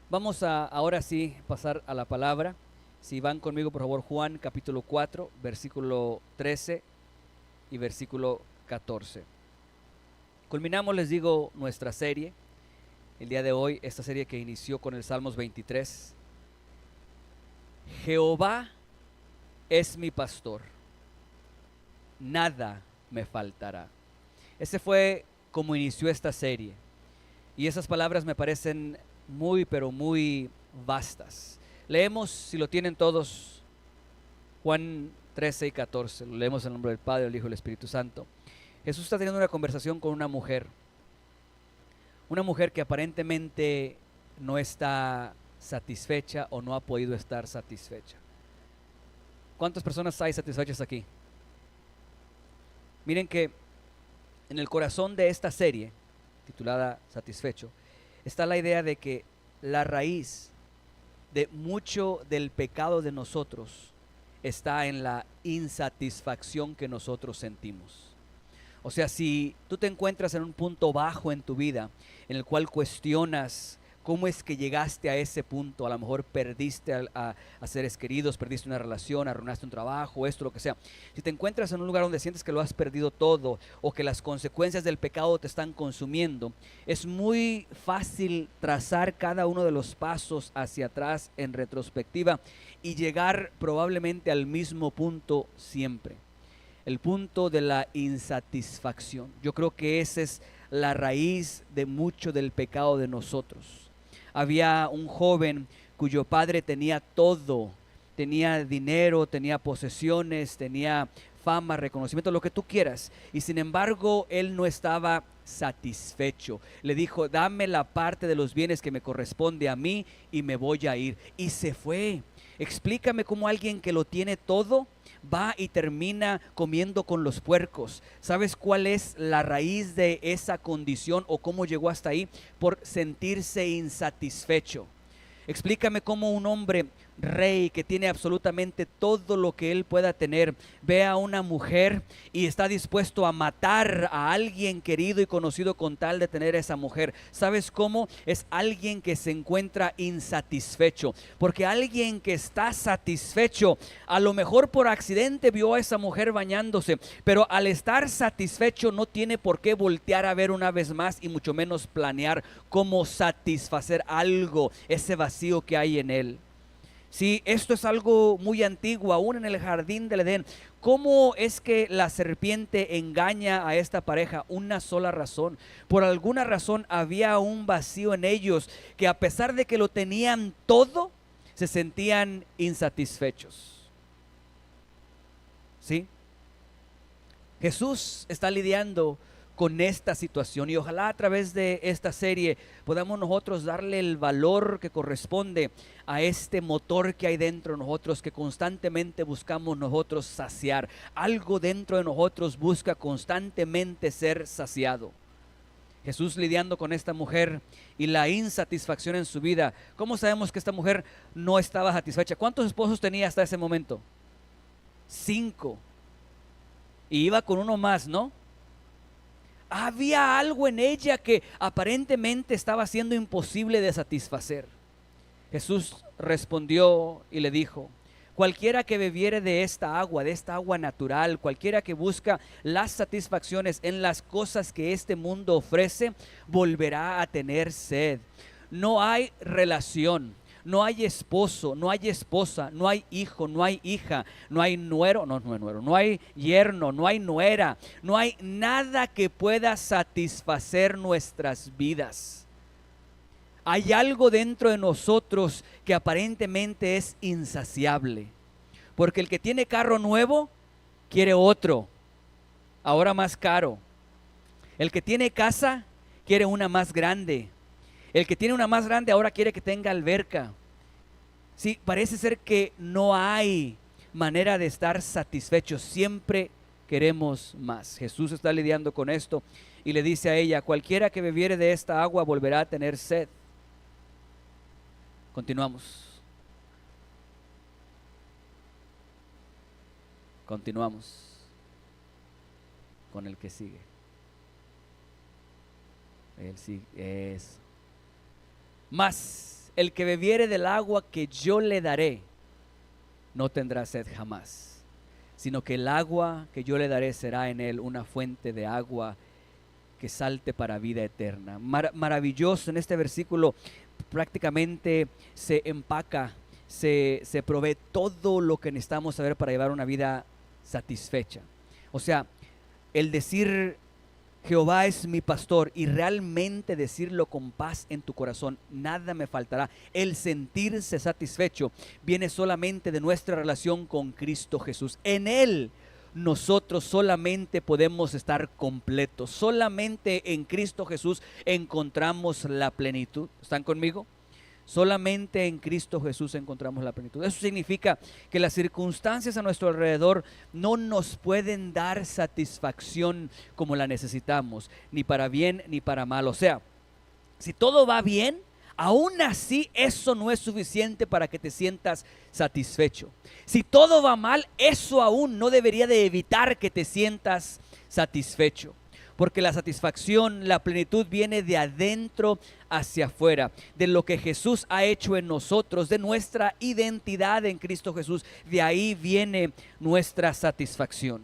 Vamos a ahora sí pasar a la palabra. Si van conmigo, por favor, Juan capítulo 4, versículo 13 y versículo 14. Culminamos, les digo, nuestra serie. El día de hoy, esta serie que inició con el Salmos 23. Jehová es mi pastor, nada me faltará. Ese fue como inició esta serie. Y esas palabras me parecen muy, pero muy vastas. Leemos, si lo tienen todos, Juan 13 y 14. Lo leemos en el nombre del Padre, del Hijo y del Espíritu Santo. Jesús está teniendo una conversación con una mujer. Una mujer que aparentemente no está satisfecha o no ha podido estar satisfecha. ¿Cuántas personas hay satisfechas aquí? Miren que en el corazón de esta serie, titulada Satisfecho, está la idea de que la raíz de mucho del pecado de nosotros está en la insatisfacción que nosotros sentimos. O sea, si tú te encuentras en un punto bajo en tu vida, en el cual cuestionas cómo es que llegaste a ese punto, a lo mejor perdiste a seres queridos, perdiste una relación, arruinaste un trabajo, esto, lo que sea. Si te encuentras en un lugar donde sientes que lo has perdido todo o que las consecuencias del pecado te están consumiendo, es muy fácil trazar cada uno de los pasos hacia atrás en retrospectiva y llegar probablemente al mismo punto siempre. El punto de la insatisfacción. Yo creo que esa es la raíz de mucho del pecado de nosotros. Había un joven cuyo padre tenía todo, tenía dinero, tenía posesiones, tenía fama, reconocimiento, lo que tú quieras. Y sin embargo, él no estaba satisfecho. Le dijo, dame la parte de los bienes que me corresponde a mí y me voy a ir. Y se fue. Explícame cómo alguien que lo tiene todo va y termina comiendo con los puercos. ¿Sabes cuál es la raíz de esa condición o cómo llegó hasta ahí? Por sentirse insatisfecho. Explícame cómo un hombre rey que tiene absolutamente todo lo que él pueda tener ve a una mujer y está dispuesto a matar a alguien querido y conocido con tal de tener a esa mujer. ¿Sabes cómo? Es alguien que se encuentra insatisfecho, porque alguien que está satisfecho a lo mejor por accidente vio a esa mujer bañándose, pero al estar satisfecho no tiene por qué voltear a ver una vez más y mucho menos planear cómo satisfacer algo, ese vacío que hay en él. Sí, esto es algo muy antiguo, aún en el jardín del Edén. ¿Cómo es que la serpiente engaña a esta pareja? Una sola razón. Por alguna razón había un vacío en ellos que, a pesar de que lo tenían todo, se sentían insatisfechos. ¿Sí? Jesús está lidiando con esta situación y ojalá a través de esta serie podamos nosotros darle el valor que corresponde a este motor que hay dentro de nosotros, que constantemente buscamos nosotros saciar. Algo dentro de nosotros busca constantemente ser saciado. Jesús lidiando con esta mujer y la insatisfacción en su vida. ¿Cómo sabemos que esta mujer no estaba satisfecha? ¿Cuántos esposos tenía hasta ese momento? 5. Y iba con uno más, ¿no? Había algo en ella que aparentemente estaba siendo imposible de satisfacer. Jesús respondió y le dijo, cualquiera que bebiere de esta agua natural, cualquiera que busca las satisfacciones en las cosas que este mundo ofrece, volverá a tener sed. No hay relación, no hay esposo, no hay esposa, no hay hijo, no hay hija, no hay nuero, no hay yerno, no hay nuera, no hay nada que pueda satisfacer nuestras vidas. Hay algo dentro de nosotros que aparentemente es insaciable, porque el que tiene carro nuevo quiere otro, ahora más caro. El que tiene casa quiere una más grande. El que tiene una más grande ahora quiere que tenga alberca. Sí, parece ser que no hay manera de estar satisfechos. Siempre queremos más. Jesús está lidiando con esto y le dice a ella, cualquiera que bebiere de esta agua volverá a tener sed. Continuamos. Continuamos con el que sigue. Él sí es. Mas el que bebiere del agua que yo le daré, no tendrá sed jamás, sino que el agua que yo le daré será en él una fuente de agua que salte para vida eterna. Maravilloso. En este versículo prácticamente se empaca, se provee todo lo que necesitamos saber para llevar una vida satisfecha. O sea, el decir Jehová es mi pastor y realmente decirlo con paz en tu corazón, nada me faltará. El sentirse satisfecho viene solamente de nuestra relación con Cristo Jesús. En Él nosotros solamente podemos estar completos. Solamente en Cristo Jesús encontramos la plenitud. ¿Están conmigo? Solamente en Cristo Jesús encontramos la plenitud. Eso significa que las circunstancias a nuestro alrededor no nos pueden dar satisfacción como la necesitamos, ni para bien ni para mal. O sea, si todo va bien, aún así eso no es suficiente para que te sientas satisfecho. Si todo va mal, eso aún no debería de evitar que te sientas satisfecho. Porque la satisfacción, la plenitud viene de adentro hacia afuera, de lo que Jesús ha hecho en nosotros, de nuestra identidad en Cristo Jesús. De ahí viene nuestra satisfacción.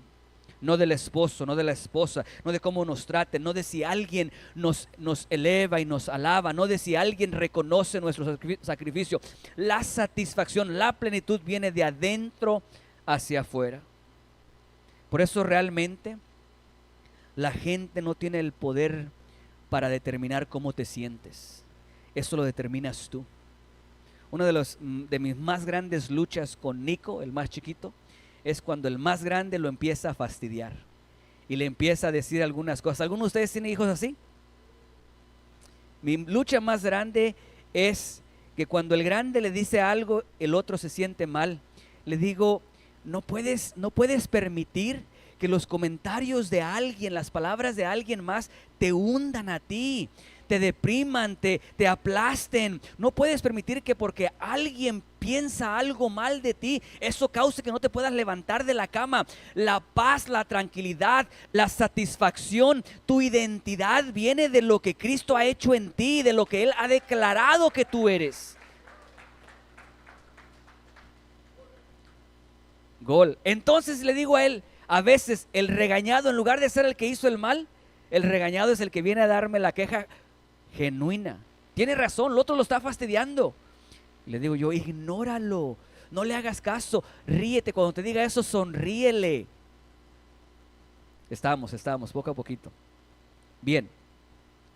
No del esposo, no de la esposa, no de cómo nos traten, no de si alguien nos eleva y nos alaba, no de si alguien reconoce nuestro sacrificio. La satisfacción, la plenitud viene de adentro hacia afuera. Por eso realmente la gente no tiene el poder para determinar cómo te sientes. Eso lo determinas tú. Una de mis más grandes luchas con Nico, el más chiquito, es cuando el más grande lo empieza a fastidiar y le empieza a decir algunas cosas. ¿Alguno de ustedes tiene hijos así? Mi lucha más grande es que cuando el grande le dice algo, el otro se siente mal. Le digo, no puedes permitir que los comentarios de alguien, las palabras de alguien más te hundan a ti, te depriman, te aplasten. No puedes permitir que porque alguien piensa algo mal de ti, eso cause que no te puedas levantar de la cama. La paz, la tranquilidad, la satisfacción, tu identidad viene de lo que Cristo ha hecho en ti, de lo que Él ha declarado que tú eres. Gol. Entonces le digo a él, a veces el regañado, en lugar de ser el que hizo el mal, el regañado es el que viene a darme la queja genuina. Tiene razón, el otro lo está fastidiando. Le digo yo, ignóralo, no le hagas caso, ríete. Cuando te diga eso, sonríele. Estamos poco a poquito. Bien,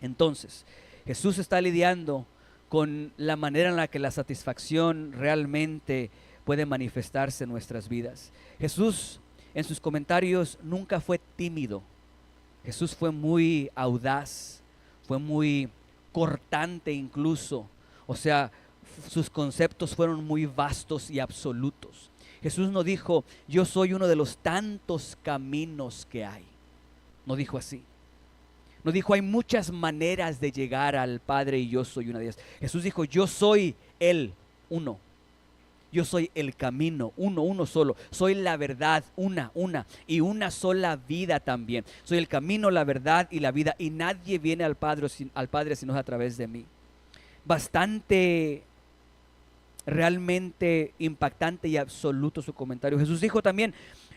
entonces, Jesús está lidiando con la manera en la que la satisfacción realmente puede manifestarse en nuestras vidas. Jesús en sus comentarios nunca fue tímido. Jesús fue muy audaz, fue muy cortante incluso. O sea, sus conceptos fueron muy vastos y absolutos. Jesús no dijo, yo soy uno de los tantos caminos que hay. No dijo así. No dijo, hay muchas maneras de llegar al Padre y yo soy una de ellas. Jesús dijo, yo soy Él, uno. Yo soy el camino, uno solo. Soy la verdad, una. Y una sola vida también. Soy el camino, la verdad y la vida. Y nadie viene al Padre sino a través de mí. Bastante, realmente impactante y absoluto su comentario. Jesús dijo también,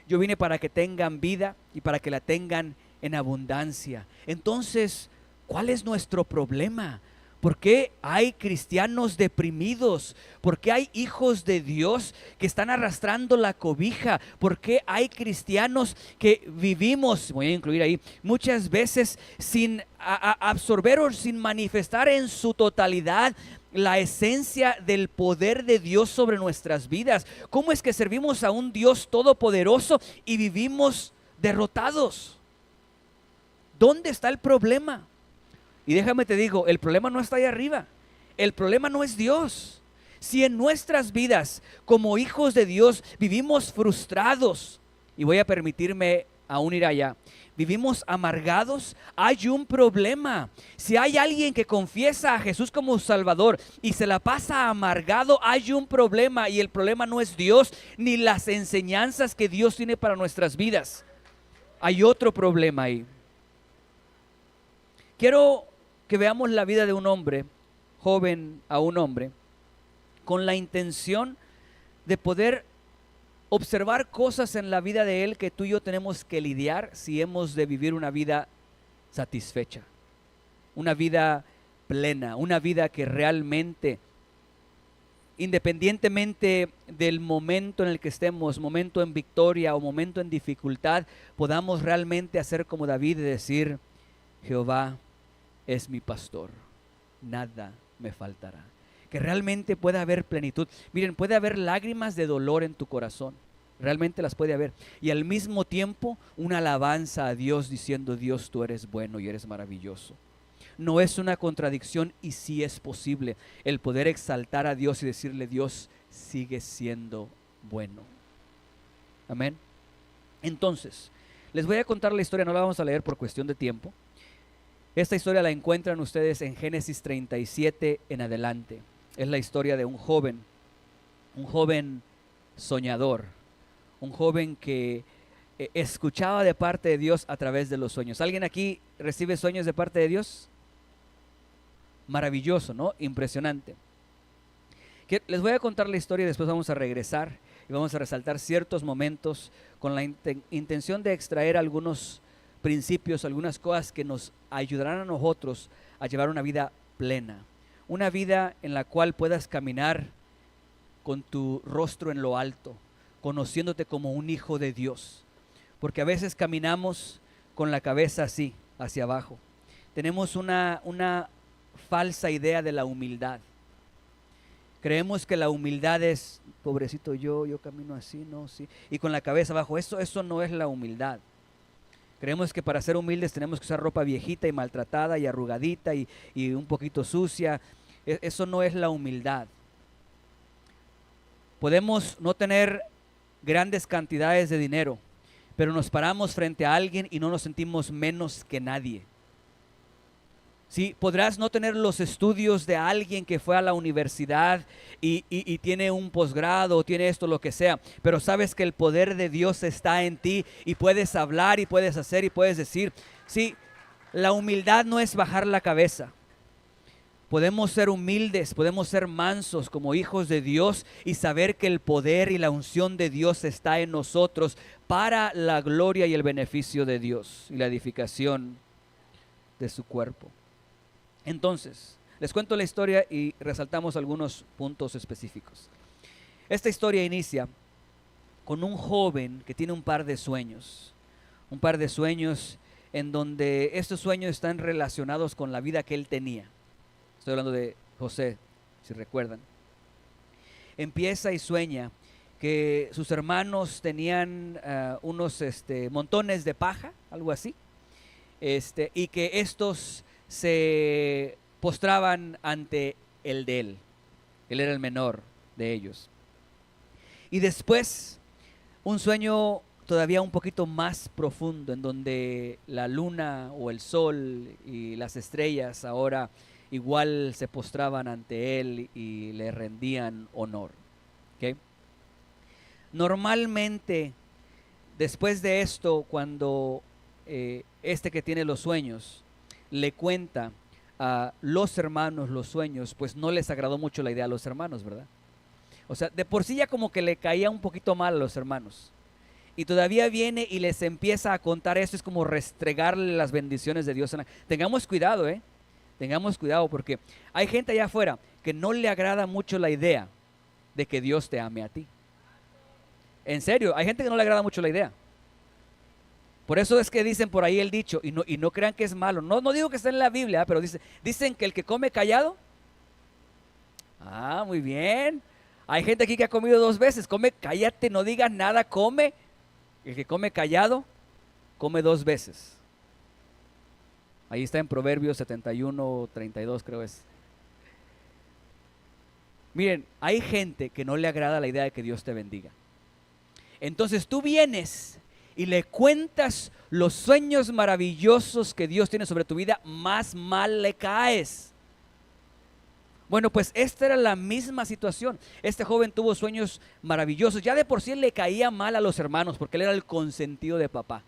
yo vine para que tengan vida y para que la tengan en abundancia. Entonces, ¿cuál es nuestro problema? ¿Por qué hay cristianos deprimidos? ¿Por qué hay hijos de Dios que están arrastrando la cobija? ¿Por qué hay cristianos que vivimos, voy a incluir ahí, muchas veces sin absorber o sin manifestar en su totalidad la esencia del poder de Dios sobre nuestras vidas? ¿Cómo es que servimos a un Dios todopoderoso y vivimos derrotados? ¿Dónde está el problema? Y déjame te digo, el problema no está ahí arriba. El problema no es Dios. Si en nuestras vidas, como hijos de Dios, vivimos frustrados, y voy a permitirme aún ir allá, vivimos amargados, hay un problema. Si hay alguien que confiesa a Jesús como Salvador y se la pasa amargado, hay un problema. Y el problema no es Dios, ni las enseñanzas que Dios tiene para nuestras vidas. Hay otro problema ahí. Quiero que veamos la vida de un hombre, joven a un hombre, con la intención de poder observar cosas en la vida de Él que tú y yo tenemos que lidiar si hemos de vivir una vida satisfecha, una vida plena, una vida que realmente, independientemente del momento en el que estemos, momento en victoria o momento en dificultad, podamos realmente hacer como David y decir: Jehová es mi pastor, nada me faltará. Que realmente pueda haber plenitud. Miren, puede haber lágrimas de dolor en tu corazón, realmente las puede haber, y al mismo tiempo una alabanza a Dios diciendo: Dios, tú eres bueno y eres maravilloso. No es una contradicción, y sí es posible el poder exaltar a Dios y decirle: Dios sigue siendo bueno. Amén. Entonces, les voy a contar la historia, no la vamos a leer por cuestión de tiempo. Esta historia la encuentran ustedes en Génesis 37 en adelante. Es la historia de un joven soñador, un joven que escuchaba de parte de Dios a través de los sueños. ¿Alguien aquí recibe sueños de parte de Dios? Maravilloso, ¿no? Impresionante. Les voy a contar la historia y después vamos a regresar y vamos a resaltar ciertos momentos con la intención de extraer algunos principios, algunas cosas que nos ayudarán a nosotros a llevar una vida plena, una vida en la cual puedas caminar con tu rostro en lo alto, conociéndote como un hijo de Dios, porque a veces caminamos con la cabeza así, hacia abajo. Tenemos una falsa idea de la humildad. Creemos que la humildad es: pobrecito yo camino así, no, sí, y con la cabeza abajo. Eso no es la humildad. Creemos que para ser humildes tenemos que usar ropa viejita y maltratada y arrugadita y un poquito sucia. Eso no es la humildad. Podemos no tener grandes cantidades de dinero, pero nos paramos frente a alguien y no nos sentimos menos que nadie. Sí, podrás no tener los estudios de alguien que fue a la universidad y tiene un posgrado, tiene esto, lo que sea, pero sabes que el poder de Dios está en ti y puedes hablar y puedes hacer y puedes decir. Sí, la humildad no es bajar la cabeza. Podemos ser humildes, podemos ser mansos como hijos de Dios y saber que el poder y la unción de Dios está en nosotros para la gloria y el beneficio de Dios y la edificación de su cuerpo. Entonces, les cuento la historia y resaltamos algunos puntos específicos. Esta historia inicia con un joven que tiene un par de sueños en donde estos sueños están relacionados con la vida que él tenía. Estoy hablando de José, si recuerdan. Empieza y sueña que sus hermanos tenían unos montones de paja, algo así, y que estos se postraban ante el de él. Él era el menor de ellos. Y después un sueño todavía un poquito más profundo, en donde la luna o el sol y las estrellas ahora igual se postraban ante él y le rendían honor. ¿Okay? Normalmente, después de esto, cuando que tiene los sueños le cuenta a los hermanos los sueños, pues no les agradó mucho la idea a los hermanos, ¿verdad? O sea, de por sí ya como que le caía un poquito mal a los hermanos. Y todavía viene y les empieza a contar esto, es como restregarle las bendiciones de Dios. Tengamos cuidado, tengamos cuidado, porque hay gente allá afuera que no le agrada mucho la idea de que Dios te ame a ti. En serio, hay gente que no le agrada mucho la idea. Por eso es que dicen por ahí el dicho, y no crean que es malo. No digo que está en la Biblia, pero dicen que el que come callado. Ah, muy bien. Hay gente aquí que ha comido 2 veces. Come, cállate, no digas nada, come. El que come callado, come 2 veces. Ahí está en Proverbios 71, 32 creo es. Miren, hay gente que no le agrada la idea de que Dios te bendiga. Entonces tú vienes y le cuentas los sueños maravillosos que Dios tiene sobre tu vida, más mal le caes. Bueno, pues esta era la misma situación. Este joven tuvo sueños maravillosos. Ya de por sí le caía mal a los hermanos porque él era el consentido de papá.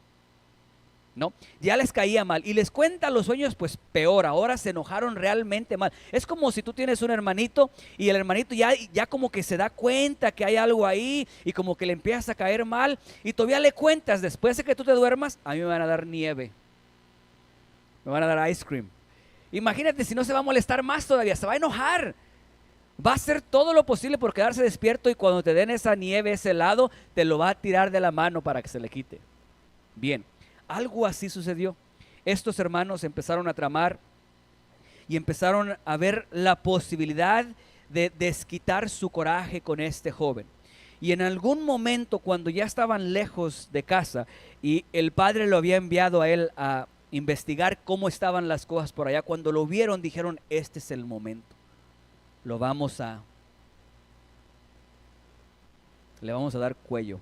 ¿no? Ya les caía mal y les cuenta los sueños, pues peor, ahora se enojaron realmente mal. Es como si tú tienes un hermanito y el hermanito ya como que se da cuenta que hay algo ahí y como que le empiezas a caer mal y todavía le cuentas, después de que tú te duermas, a mí me van a dar nieve, me van a dar ice cream. Imagínate si no, se va a molestar más todavía, se va a enojar. Va a hacer todo lo posible por quedarse despierto y cuando te den esa nieve, ese helado, te lo va a tirar de la mano para que se le quite. Bien, algo así sucedió. Estos hermanos empezaron a tramar y empezaron a ver la posibilidad de desquitar su coraje con este joven. Y en algún momento, cuando ya estaban lejos de casa y el padre lo había enviado a él a investigar cómo estaban las cosas por allá, cuando lo vieron dijeron, este es el momento, le vamos a dar cuello.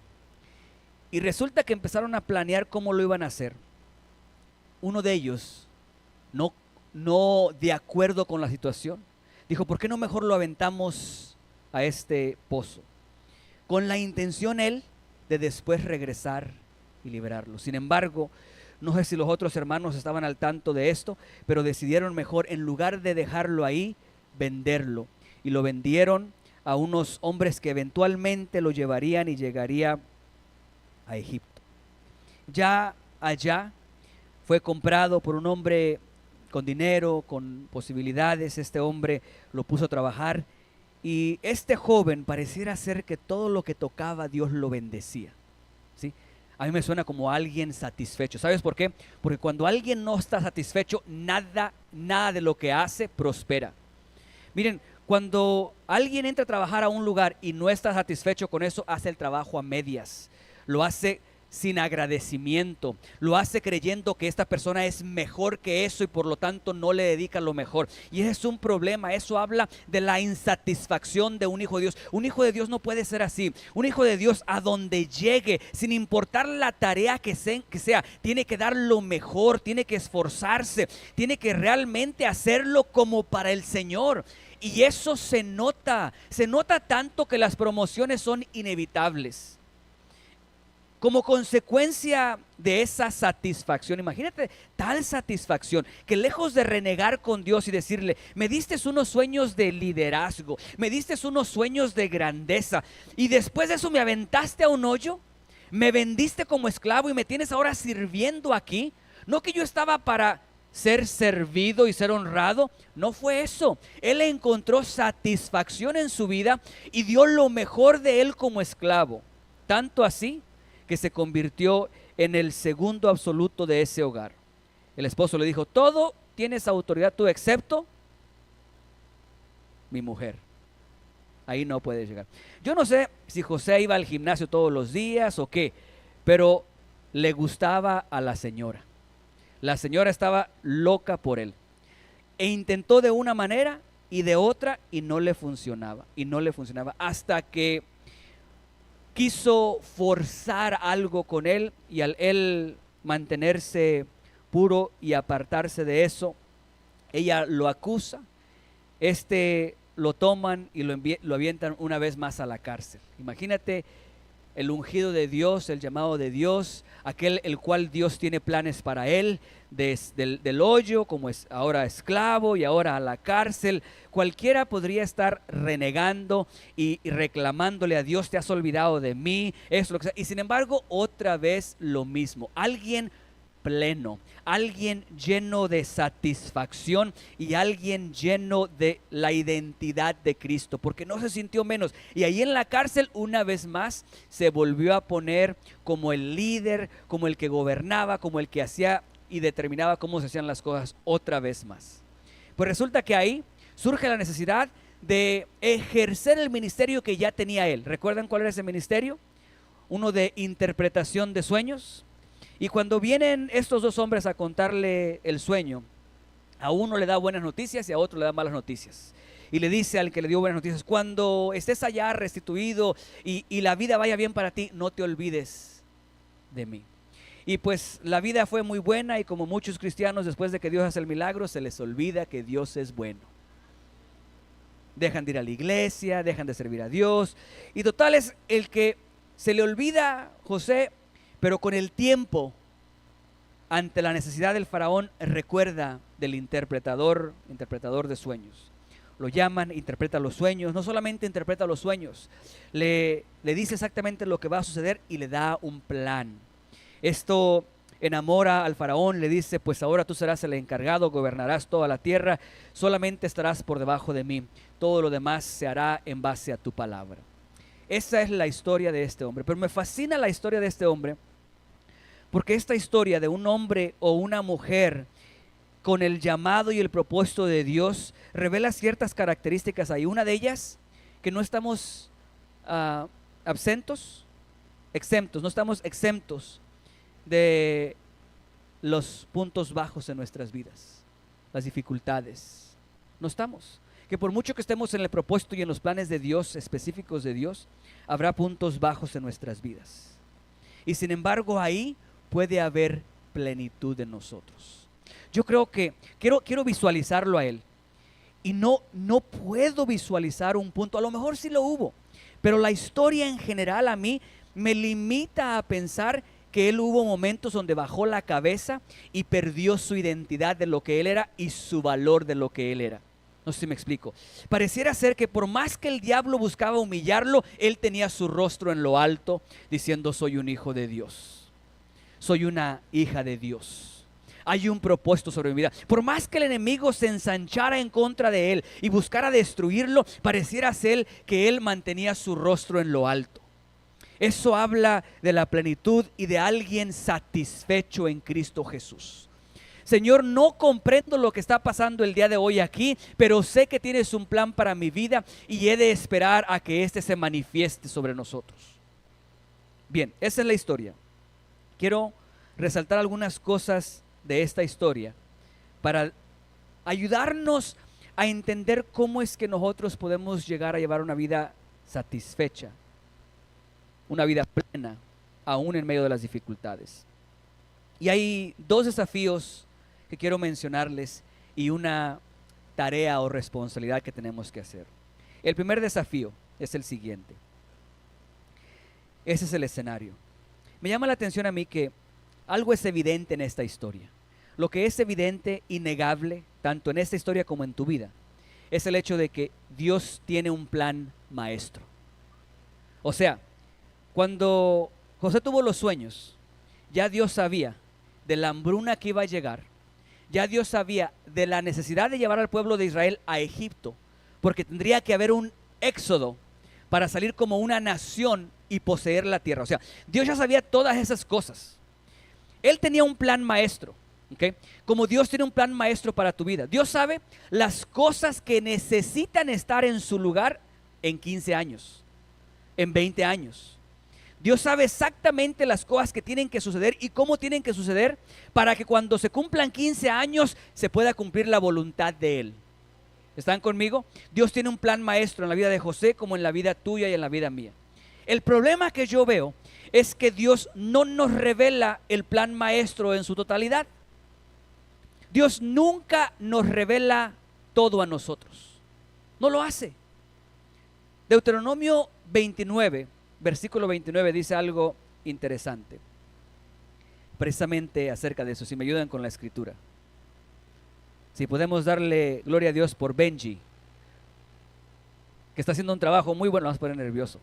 Y resulta que empezaron a planear cómo lo iban a hacer. Uno de ellos, no de acuerdo con la situación, dijo, ¿por qué no mejor lo aventamos a este pozo? Con la intención él de después regresar y liberarlo. Sin embargo, no sé si los otros hermanos estaban al tanto de esto, pero decidieron mejor, en lugar de dejarlo ahí, venderlo. Y lo vendieron a unos hombres que eventualmente lo llevarían y llegaría a Egipto. Ya allá fue comprado por un hombre con dinero, con posibilidades. Este hombre lo puso a trabajar y este joven pareciera ser que todo lo que tocaba Dios lo bendecía, ¿sí? A mí me suena como alguien satisfecho. ¿Sabes por qué? Porque cuando alguien no está satisfecho, nada de lo que hace prospera. Miren, cuando alguien entra a trabajar a un lugar y no está satisfecho con eso, hace el trabajo a medias. Lo hace sin agradecimiento, lo hace creyendo que esta persona es mejor que eso y por lo tanto no le dedica lo mejor. Y ese es un problema. Eso habla de la insatisfacción de un hijo de Dios. Un hijo de Dios no puede ser así. Un hijo de Dios, a donde llegue, sin importar la tarea que sea, tiene que dar lo mejor, tiene que esforzarse, tiene que realmente hacerlo como para el Señor. Y eso se nota tanto que las promociones son inevitables. Como consecuencia de esa satisfacción, imagínate tal satisfacción que lejos de renegar con Dios y decirle, me diste unos sueños de liderazgo, me diste unos sueños de grandeza y después de eso me aventaste a un hoyo, me vendiste como esclavo y me tienes ahora sirviendo aquí. No que yo estaba para ser servido y ser honrado, no fue eso. Él encontró satisfacción en su vida y dio lo mejor de él como esclavo, tanto así que se convirtió en el segundo absoluto de ese hogar. El esposo le dijo, todo tienes autoridad tú excepto mi mujer. Ahí no puedes llegar. Yo no sé si José iba al gimnasio todos los días o qué, pero le gustaba a la señora. La señora estaba loca por él. E intentó de una manera y de otra y no le funcionaba. Hasta que quiso forzar algo con él y al él mantenerse puro y apartarse de eso, ella lo acusa, lo toman y lo avientan una vez más a la cárcel. Imagínate el ungido de Dios, el llamado de Dios, aquel el cual Dios tiene planes para él, del hoyo como es ahora esclavo y ahora a la cárcel. Cualquiera podría estar renegando y reclamándole a Dios, te has olvidado de mí, es lo que sea. Y sin embargo, otra vez lo mismo. Alguien pleno, alguien lleno de satisfacción y alguien lleno de la identidad de Cristo, porque no se sintió menos. Y ahí en la cárcel, una vez más, se volvió a poner como el líder, como el que gobernaba, como el que hacía y determinaba cómo se hacían las cosas otra vez más. Pues resulta que ahí surge la necesidad de ejercer el ministerio que ya tenía él. ¿Recuerdan cuál era ese ministerio? Uno de interpretación de sueños. Y cuando vienen estos dos hombres a contarle el sueño, a uno le da buenas noticias y a otro le da malas noticias. Y le dice al que le dio buenas noticias, cuando estés allá restituido y la vida vaya bien para ti, no te olvides de mí. Y pues la vida fue muy buena y como muchos cristianos después de que Dios hace el milagro, se les olvida que Dios es bueno. Dejan de ir a la iglesia, dejan de servir a Dios. Y total es el que se le olvida José, pero con el tiempo ante la necesidad del faraón, recuerda del interpretador de sueños. Lo llaman, interpreta los sueños. No solamente interpreta los sueños, le dice exactamente lo que va a suceder y le da un plan. Esto enamora al faraón, le dice: pues ahora tú serás el encargado, gobernarás toda la tierra, solamente estarás por debajo de mí, todo lo demás se hará en base a tu palabra. Esa es la historia de este hombre. Pero me fascina la historia de este hombre, porque esta historia de un hombre o una mujer con el llamado y el propósito de Dios revela ciertas características ahí. Una de ellas, que no estamos exentos, no estamos exentos de los puntos bajos en nuestras vidas, las dificultades. No estamos. Que por mucho que estemos en el propósito y en los planes de Dios, específicos de Dios, habrá puntos bajos en nuestras vidas. Y sin embargo, ahí puede haber plenitud en nosotros. Yo creo que quiero visualizarlo a él. Y no puedo visualizar un punto. A lo mejor sí lo hubo, pero la historia en general a mí me limita a pensar que él hubo momentos donde bajó la cabeza y perdió su identidad de lo que él era y su valor de lo que él era. No sé si me explico. Pareciera ser que por más que el diablo buscaba humillarlo, él tenía su rostro en lo alto diciendo: soy un hijo de Dios, soy una hija de Dios, hay un propósito sobre mi vida. Por más que el enemigo se ensanchara en contra de él y buscara destruirlo, pareciera ser que él mantenía su rostro en lo alto. Eso habla de la plenitud y de alguien satisfecho en Cristo Jesús. Señor, no comprendo lo que está pasando el día de hoy aquí, pero sé que tienes un plan para mi vida y he de esperar a que éste se manifieste sobre nosotros. Bien, esa es la historia. Quiero resaltar algunas cosas de esta historia para ayudarnos a entender cómo es que nosotros podemos llegar a llevar una vida satisfecha, una vida plena, aún en medio de las dificultades. Y hay dos desafíos que quiero mencionarles y una tarea o responsabilidad que tenemos que hacer. El primer desafío es el siguiente. Ese es el escenario. Me llama la atención a mí que algo es evidente en esta historia. Lo que es evidente, innegable, tanto en esta historia como en tu vida, es el hecho de que Dios tiene un plan maestro. O sea, cuando José tuvo los sueños, ya Dios sabía de la hambruna que iba a llegar. Ya Dios sabía de la necesidad de llevar al pueblo de Israel a Egipto, porque tendría que haber un éxodo para salir como una nación y poseer la tierra. O sea, Dios ya sabía todas esas cosas. Él tenía un plan maestro, ¿okay? Como Dios tiene un plan maestro para tu vida. Dios sabe las cosas que necesitan estar en su lugar en 15 años, en 20 años. Dios sabe exactamente las cosas que tienen que suceder y cómo tienen que suceder para que cuando se cumplan 15 años se pueda cumplir la voluntad de Él. ¿Están conmigo? Dios tiene un plan maestro en la vida de José como en la vida tuya y en la vida mía. El problema que yo veo es que Dios no nos revela el plan maestro en su totalidad. Dios nunca nos revela todo a nosotros. No lo hace. Deuteronomio 29. Versículo 29 dice algo interesante, precisamente acerca de eso. Si me ayudan con la escritura, si podemos darle gloria a Dios por Benji, que está haciendo un trabajo muy bueno. Vamos a poner nervioso.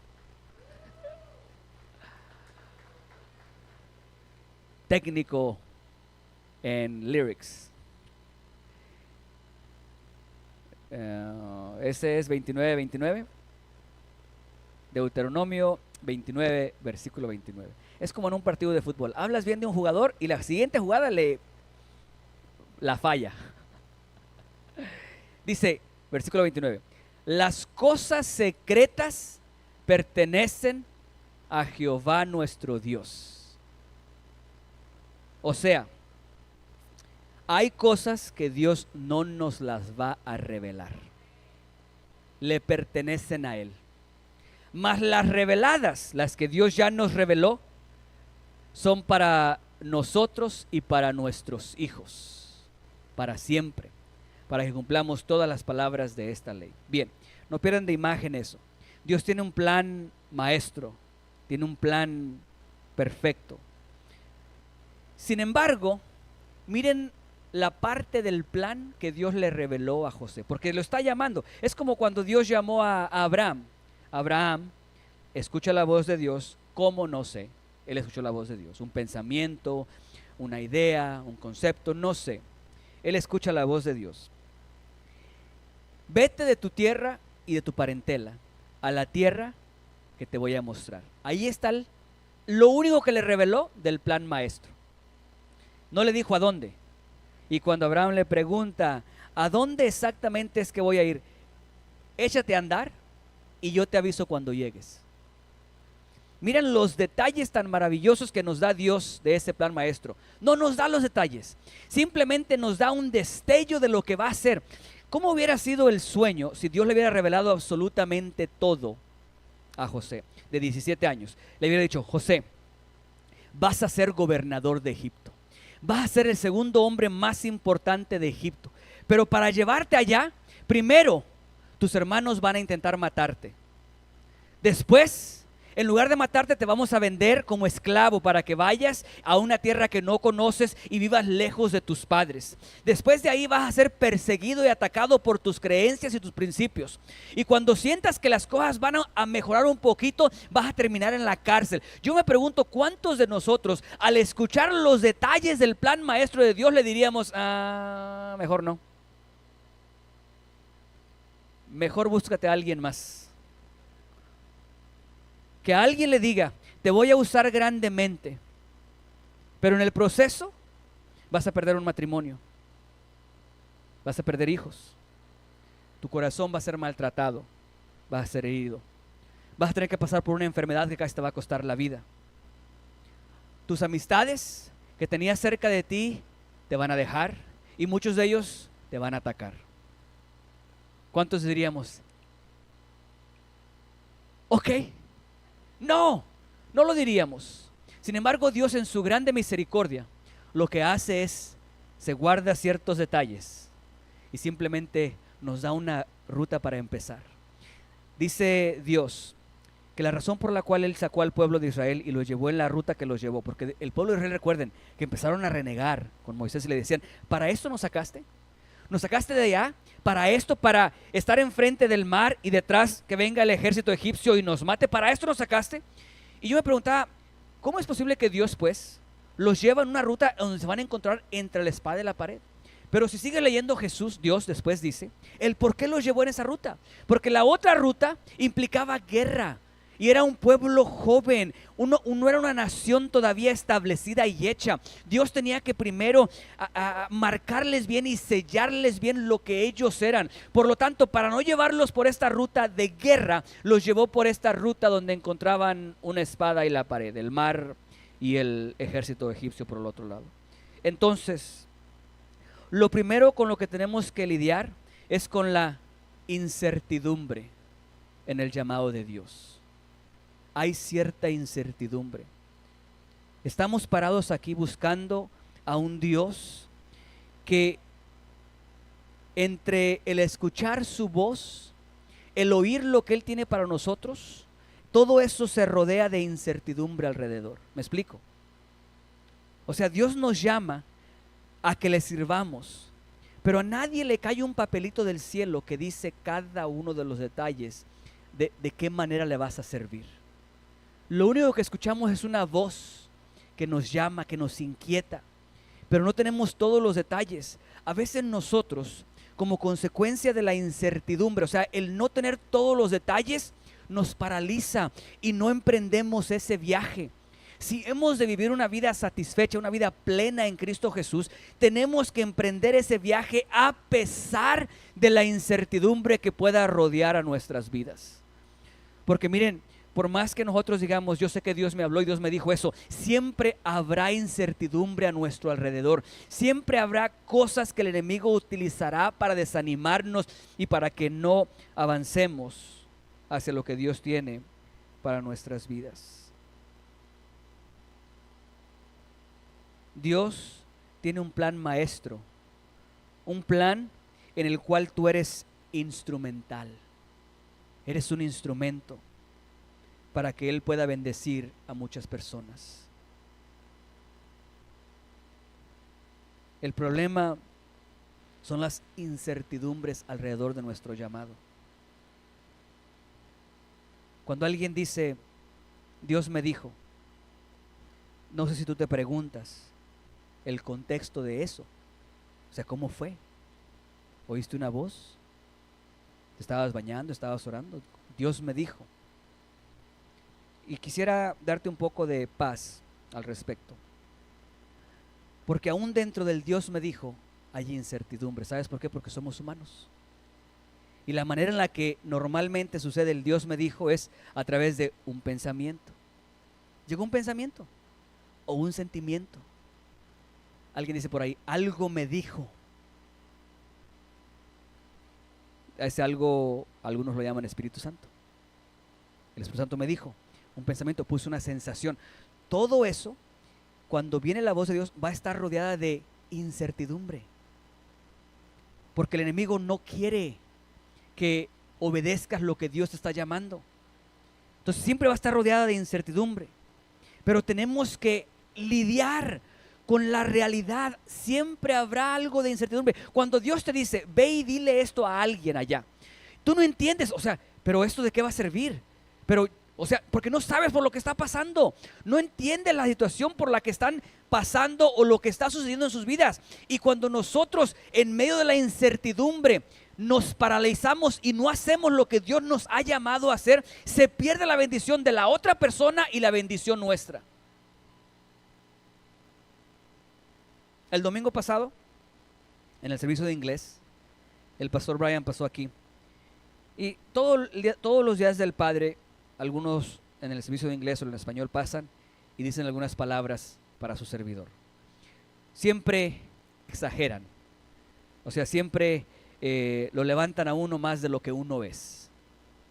Técnico en lyrics. Ese es 29. Deuteronomio 29, versículo 29. Es como en un partido de fútbol. Hablas bien de un jugador y la siguiente jugada la falla. Dice, versículo 29. Las cosas secretas pertenecen a Jehová nuestro Dios. O sea, hay cosas que Dios no nos las va a revelar. Le pertenecen a Él. Mas las reveladas, las que Dios ya nos reveló, son para nosotros y para nuestros hijos, para siempre, para que cumplamos todas las palabras de esta ley. Bien, no pierdan de imagen eso. Dios tiene un plan maestro, tiene un plan perfecto. Sin embargo, miren la parte del plan que Dios le reveló a José, porque lo está llamando. Es como cuando Dios llamó a Abraham. Abraham escucha la voz de Dios, ¿cómo? No sé. Él escuchó la voz de Dios, un pensamiento, una idea, un concepto, no sé. Él escucha la voz de Dios. Vete de tu tierra y de tu parentela a la tierra que te voy a mostrar. Ahí está lo único que le reveló del plan maestro. No le dijo a dónde. Y cuando Abraham le pregunta, ¿a dónde exactamente es que voy a ir? Échate a andar y yo te aviso cuando llegues. Miren los detalles tan maravillosos que nos da Dios de ese plan maestro. No nos da los detalles, simplemente nos da un destello de lo que va a hacer. ¿Cómo hubiera sido el sueño si Dios le hubiera revelado absolutamente todo a José, de 17 años? Le hubiera dicho, José, vas a ser gobernador de Egipto. Vas a ser el segundo hombre más importante de Egipto. Pero para llevarte allá, primero, tus hermanos van a intentar matarte. Después, en lugar de matarte, te vamos a vender como esclavo para que vayas a una tierra que no conoces y vivas lejos de tus padres. Después de ahí vas a ser perseguido y atacado por tus creencias y tus principios. Y cuando sientas que las cosas van a mejorar un poquito, vas a terminar en la cárcel. Yo me pregunto, ¿cuántos de nosotros al escuchar los detalles del plan maestro de Dios le diríamos, mejor no? Mejor búscate a alguien más. Que alguien le diga, te voy a usar grandemente, pero en el proceso vas a perder un matrimonio, vas a perder hijos, tu corazón va a ser maltratado, vas a ser herido, vas a tener que pasar por una enfermedad que casi te va a costar la vida. Tus amistades que tenías cerca de ti te van a dejar y muchos de ellos te van a atacar. ¿Cuántos diríamos? Ok. No, no lo diríamos. Sin embargo, Dios en su grande misericordia lo que hace es, se guarda ciertos detalles y simplemente nos da una ruta para empezar. Dice Dios que la razón por la cual Él sacó al pueblo de Israel y lo llevó en la ruta que los llevó, porque el pueblo de Israel, recuerden, que empezaron a renegar con Moisés y le decían, ¿para esto nos sacaste? ¿Nos sacaste de allá? ¿Para esto? ¿Para estar enfrente del mar y detrás que venga el ejército egipcio y nos mate? ¿Para esto nos sacaste? Y yo me preguntaba, ¿cómo es posible que Dios pues los lleva en una ruta donde se van a encontrar entre la espada y la pared? Pero si sigue leyendo Jesús, Dios después dice, el por qué los llevó en esa ruta. Porque la otra ruta implicaba guerra. Y era un pueblo joven, no era una nación todavía establecida y hecha. Dios tenía que primero marcarles bien y sellarles bien lo que ellos eran. Por lo tanto, para no llevarlos por esta ruta de guerra, los llevó por esta ruta donde encontraban una espada y la pared, el mar y el ejército egipcio por el otro lado. Entonces, lo primero con lo que tenemos que lidiar es con la incertidumbre en el llamado de Dios. Hay cierta incertidumbre. Estamos parados aquí buscando a un Dios que entre el escuchar su voz, el oír lo que Él tiene para nosotros, todo eso se rodea de incertidumbre alrededor. ¿Me explico? O sea, Dios nos llama a que le sirvamos, pero a nadie le cae un papelito del cielo que dice cada uno de los detalles de qué manera le vas a servir. Lo único que escuchamos es una voz que nos llama, que nos inquieta, pero no tenemos todos los detalles. A veces nosotros, como consecuencia de la incertidumbre, o sea, el no tener todos los detalles, nos paraliza y no emprendemos ese viaje. Si hemos de vivir una vida satisfecha, una vida plena en Cristo Jesús, tenemos que emprender ese viaje a pesar de la incertidumbre que pueda rodear a nuestras vidas. Porque miren, por más que nosotros digamos, yo sé que Dios me habló y Dios me dijo eso, siempre habrá incertidumbre a nuestro alrededor. Siempre habrá cosas que el enemigo utilizará para desanimarnos y para que no avancemos hacia lo que Dios tiene para nuestras vidas. Dios tiene un plan maestro, un plan en el cual tú eres instrumental. Eres un instrumento para que Él pueda bendecir a muchas personas. El problema son las incertidumbres alrededor de nuestro llamado. Cuando alguien dice, Dios me dijo, no sé si tú te preguntas el contexto de eso. O sea, ¿cómo fue? ¿Oíste una voz? ¿Te estabas bañando? ¿Estabas orando? Dios me dijo. Y quisiera darte un poco de paz al respecto. Porque aún dentro del Dios me dijo hay incertidumbre. ¿Sabes por qué? Porque somos humanos. Y la manera en la que normalmente sucede el Dios me dijo es a través de un pensamiento. Llegó un pensamiento o un sentimiento. Alguien dice por ahí, algo me dijo. Ese algo, algunos lo llaman Espíritu Santo. El Espíritu Santo me dijo, un pensamiento, puso una sensación. Todo eso, cuando viene la voz de Dios, va a estar rodeada de incertidumbre. Porque el enemigo no quiere que obedezcas lo que Dios te está llamando. Entonces siempre va a estar rodeada de incertidumbre. Pero tenemos que lidiar con la realidad. Siempre habrá algo de incertidumbre. Cuando Dios te dice, ve y dile esto a alguien allá, tú no entiendes, o sea, pero esto de qué va a servir. Pero, o sea, porque no sabes por lo que está pasando. No entiendes la situación por la que están pasando o lo que está sucediendo en sus vidas. Y cuando nosotros en medio de la incertidumbre nos paralizamos y no hacemos lo que Dios nos ha llamado a hacer, se pierde la bendición de la otra persona y la bendición nuestra. El domingo pasado, en el servicio de inglés, el pastor Brian pasó aquí. Y todos los días del Padre, algunos en el servicio de inglés o en español pasan y dicen algunas palabras para su servidor. Siempre exageran. O sea, siempre lo levantan a uno más de lo que uno es.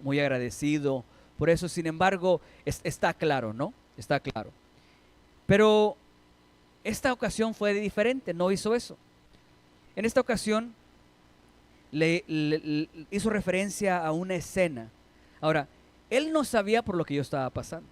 Muy agradecido. Por eso, sin embargo, está claro, ¿no? Está claro. Pero esta ocasión fue diferente, no hizo eso. En esta ocasión le hizo referencia a una escena. Ahora, él no sabía por lo que yo estaba pasando.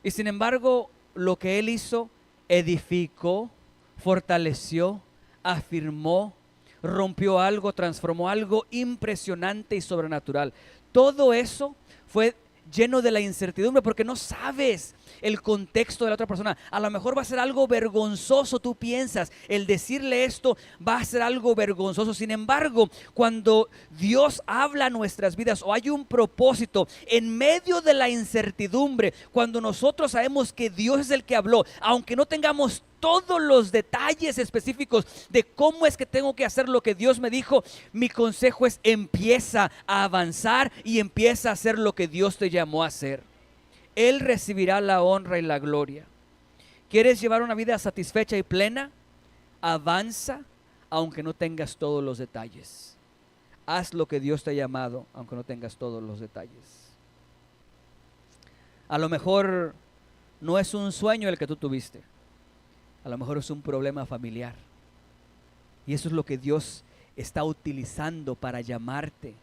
Y sin embargo, lo que él hizo, edificó, fortaleció, afirmó, rompió algo, transformó algo impresionante y sobrenatural. Todo eso fue lleno de la incertidumbre porque no sabes el contexto de la otra persona. A lo mejor va a ser algo vergonzoso, tú piensas, el decirle esto va a ser algo vergonzoso. Sin embargo, cuando Dios habla a nuestras vidas o hay un propósito en medio de la incertidumbre, cuando nosotros sabemos que Dios es el que habló, aunque no tengamos todos los detalles específicos de cómo es que tengo que hacer lo que Dios me dijo, mi consejo es empieza a avanzar y empieza a hacer lo que Dios te llamó a hacer. Él recibirá la honra y la gloria. ¿Quieres llevar una vida satisfecha y plena? Avanza aunque no tengas todos los detalles. Haz lo que Dios te ha llamado aunque no tengas todos los detalles. A lo mejor no es un sueño el que tú tuviste. A lo mejor es un problema familiar. Y eso es lo que Dios está utilizando para llamarte.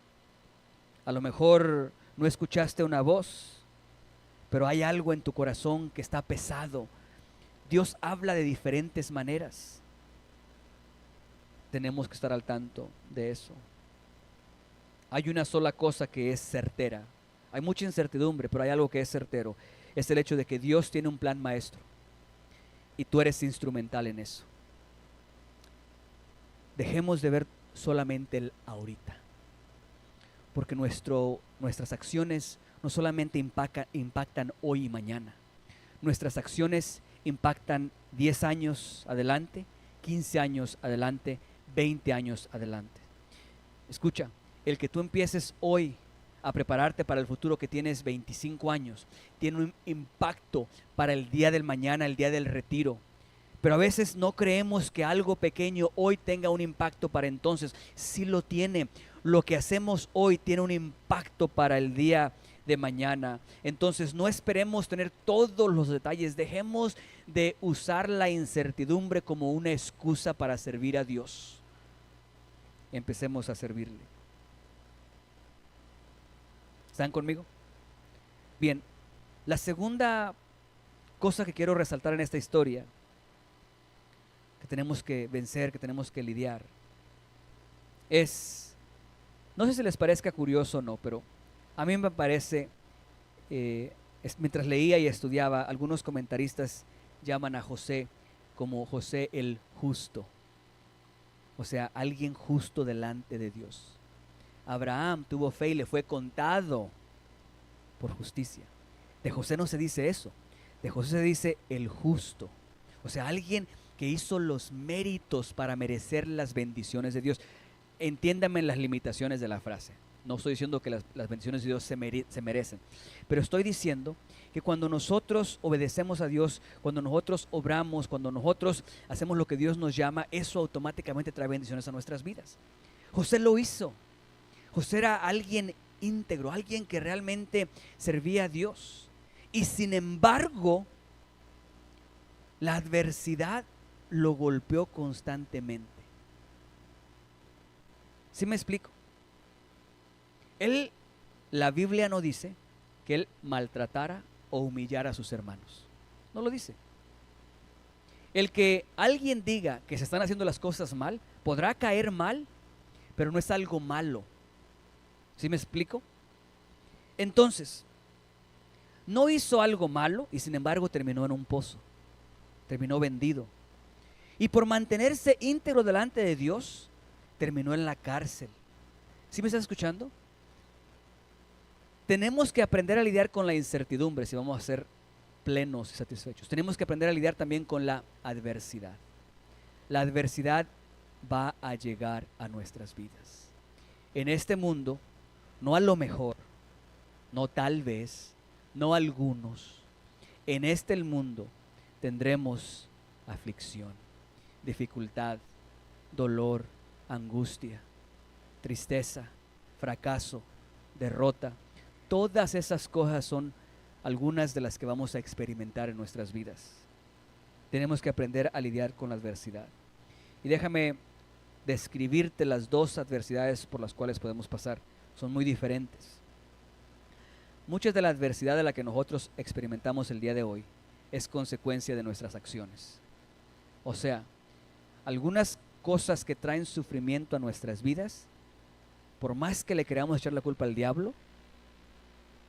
A lo mejor no escuchaste una voz, pero hay algo en tu corazón que está pesado. Dios habla de diferentes maneras. Tenemos que estar al tanto de eso. Hay una sola cosa que es certera. Hay mucha incertidumbre, pero hay algo que es certero. Es el hecho de que Dios tiene un plan maestro. Y tú eres instrumental en eso. Dejemos de ver solamente el ahorita. Porque nuestras acciones no solamente impactan hoy y mañana. Nuestras acciones impactan 10 años adelante, 15 años adelante, 20 años adelante. Escucha, el que tú empieces hoy a prepararte para el futuro que tienes 25 años, tiene un impacto para el día del mañana, el día del retiro. Pero a veces no creemos que algo pequeño hoy tenga un impacto para entonces. Sí lo tiene. Lo que hacemos hoy tiene un impacto para el día de mañana. Entonces no esperemos tener todos los detalles. Dejemos de usar la incertidumbre como una excusa para servir a Dios. Empecemos a servirle. ¿Están conmigo? Bien, la segunda cosa que quiero resaltar en esta historia, que tenemos que vencer, que tenemos que lidiar. No sé si les parezca curioso o no, pero a mí me parece, mientras leía y estudiaba, algunos comentaristas llaman a José como José el justo, o sea, alguien justo delante de Dios. Abraham tuvo fe y le fue contado por justicia. De José no se dice eso, de José se dice el justo, o sea, alguien que hizo los méritos para merecer las bendiciones de Dios. Entiéndame las limitaciones de la frase. No estoy diciendo que las bendiciones de Dios se merecen, pero estoy diciendo que cuando nosotros obedecemos a Dios, cuando nosotros obramos, cuando nosotros hacemos lo que Dios nos llama, eso automáticamente trae bendiciones a nuestras vidas. José lo hizo. José era alguien íntegro, alguien que realmente servía a Dios. Y sin embargo, la adversidad lo golpeó constantemente. ¿Sí me explico? La Biblia no dice que él maltratara o humillara a sus hermanos. No lo dice. El que alguien diga que se están haciendo las cosas mal, podrá caer mal, pero no es algo malo. ¿Sí me explico? Entonces, no hizo algo malo y sin embargo terminó en un pozo. Terminó vendido. Y por mantenerse íntegro delante de Dios, terminó en la cárcel. ¿Sí me estás escuchando? Tenemos que aprender a lidiar con la incertidumbre si vamos a ser plenos y satisfechos. Tenemos que aprender a lidiar también con la adversidad. La adversidad va a llegar a nuestras vidas. En este mundo, no a lo mejor, no tal vez, no algunos. En este mundo tendremos aflicción, dificultad, dolor, angustia, tristeza, fracaso, derrota. Todas esas cosas son algunas de las que vamos a experimentar en nuestras vidas. Tenemos que aprender a lidiar con la adversidad. Y déjame describirte las dos adversidades por las cuales podemos pasar. Son muy diferentes. Muchas de la adversidad de la que nosotros experimentamos el día de hoy es consecuencia de nuestras acciones. O sea, algunas cosas que traen sufrimiento a nuestras vidas, por más que le queramos echar la culpa al diablo,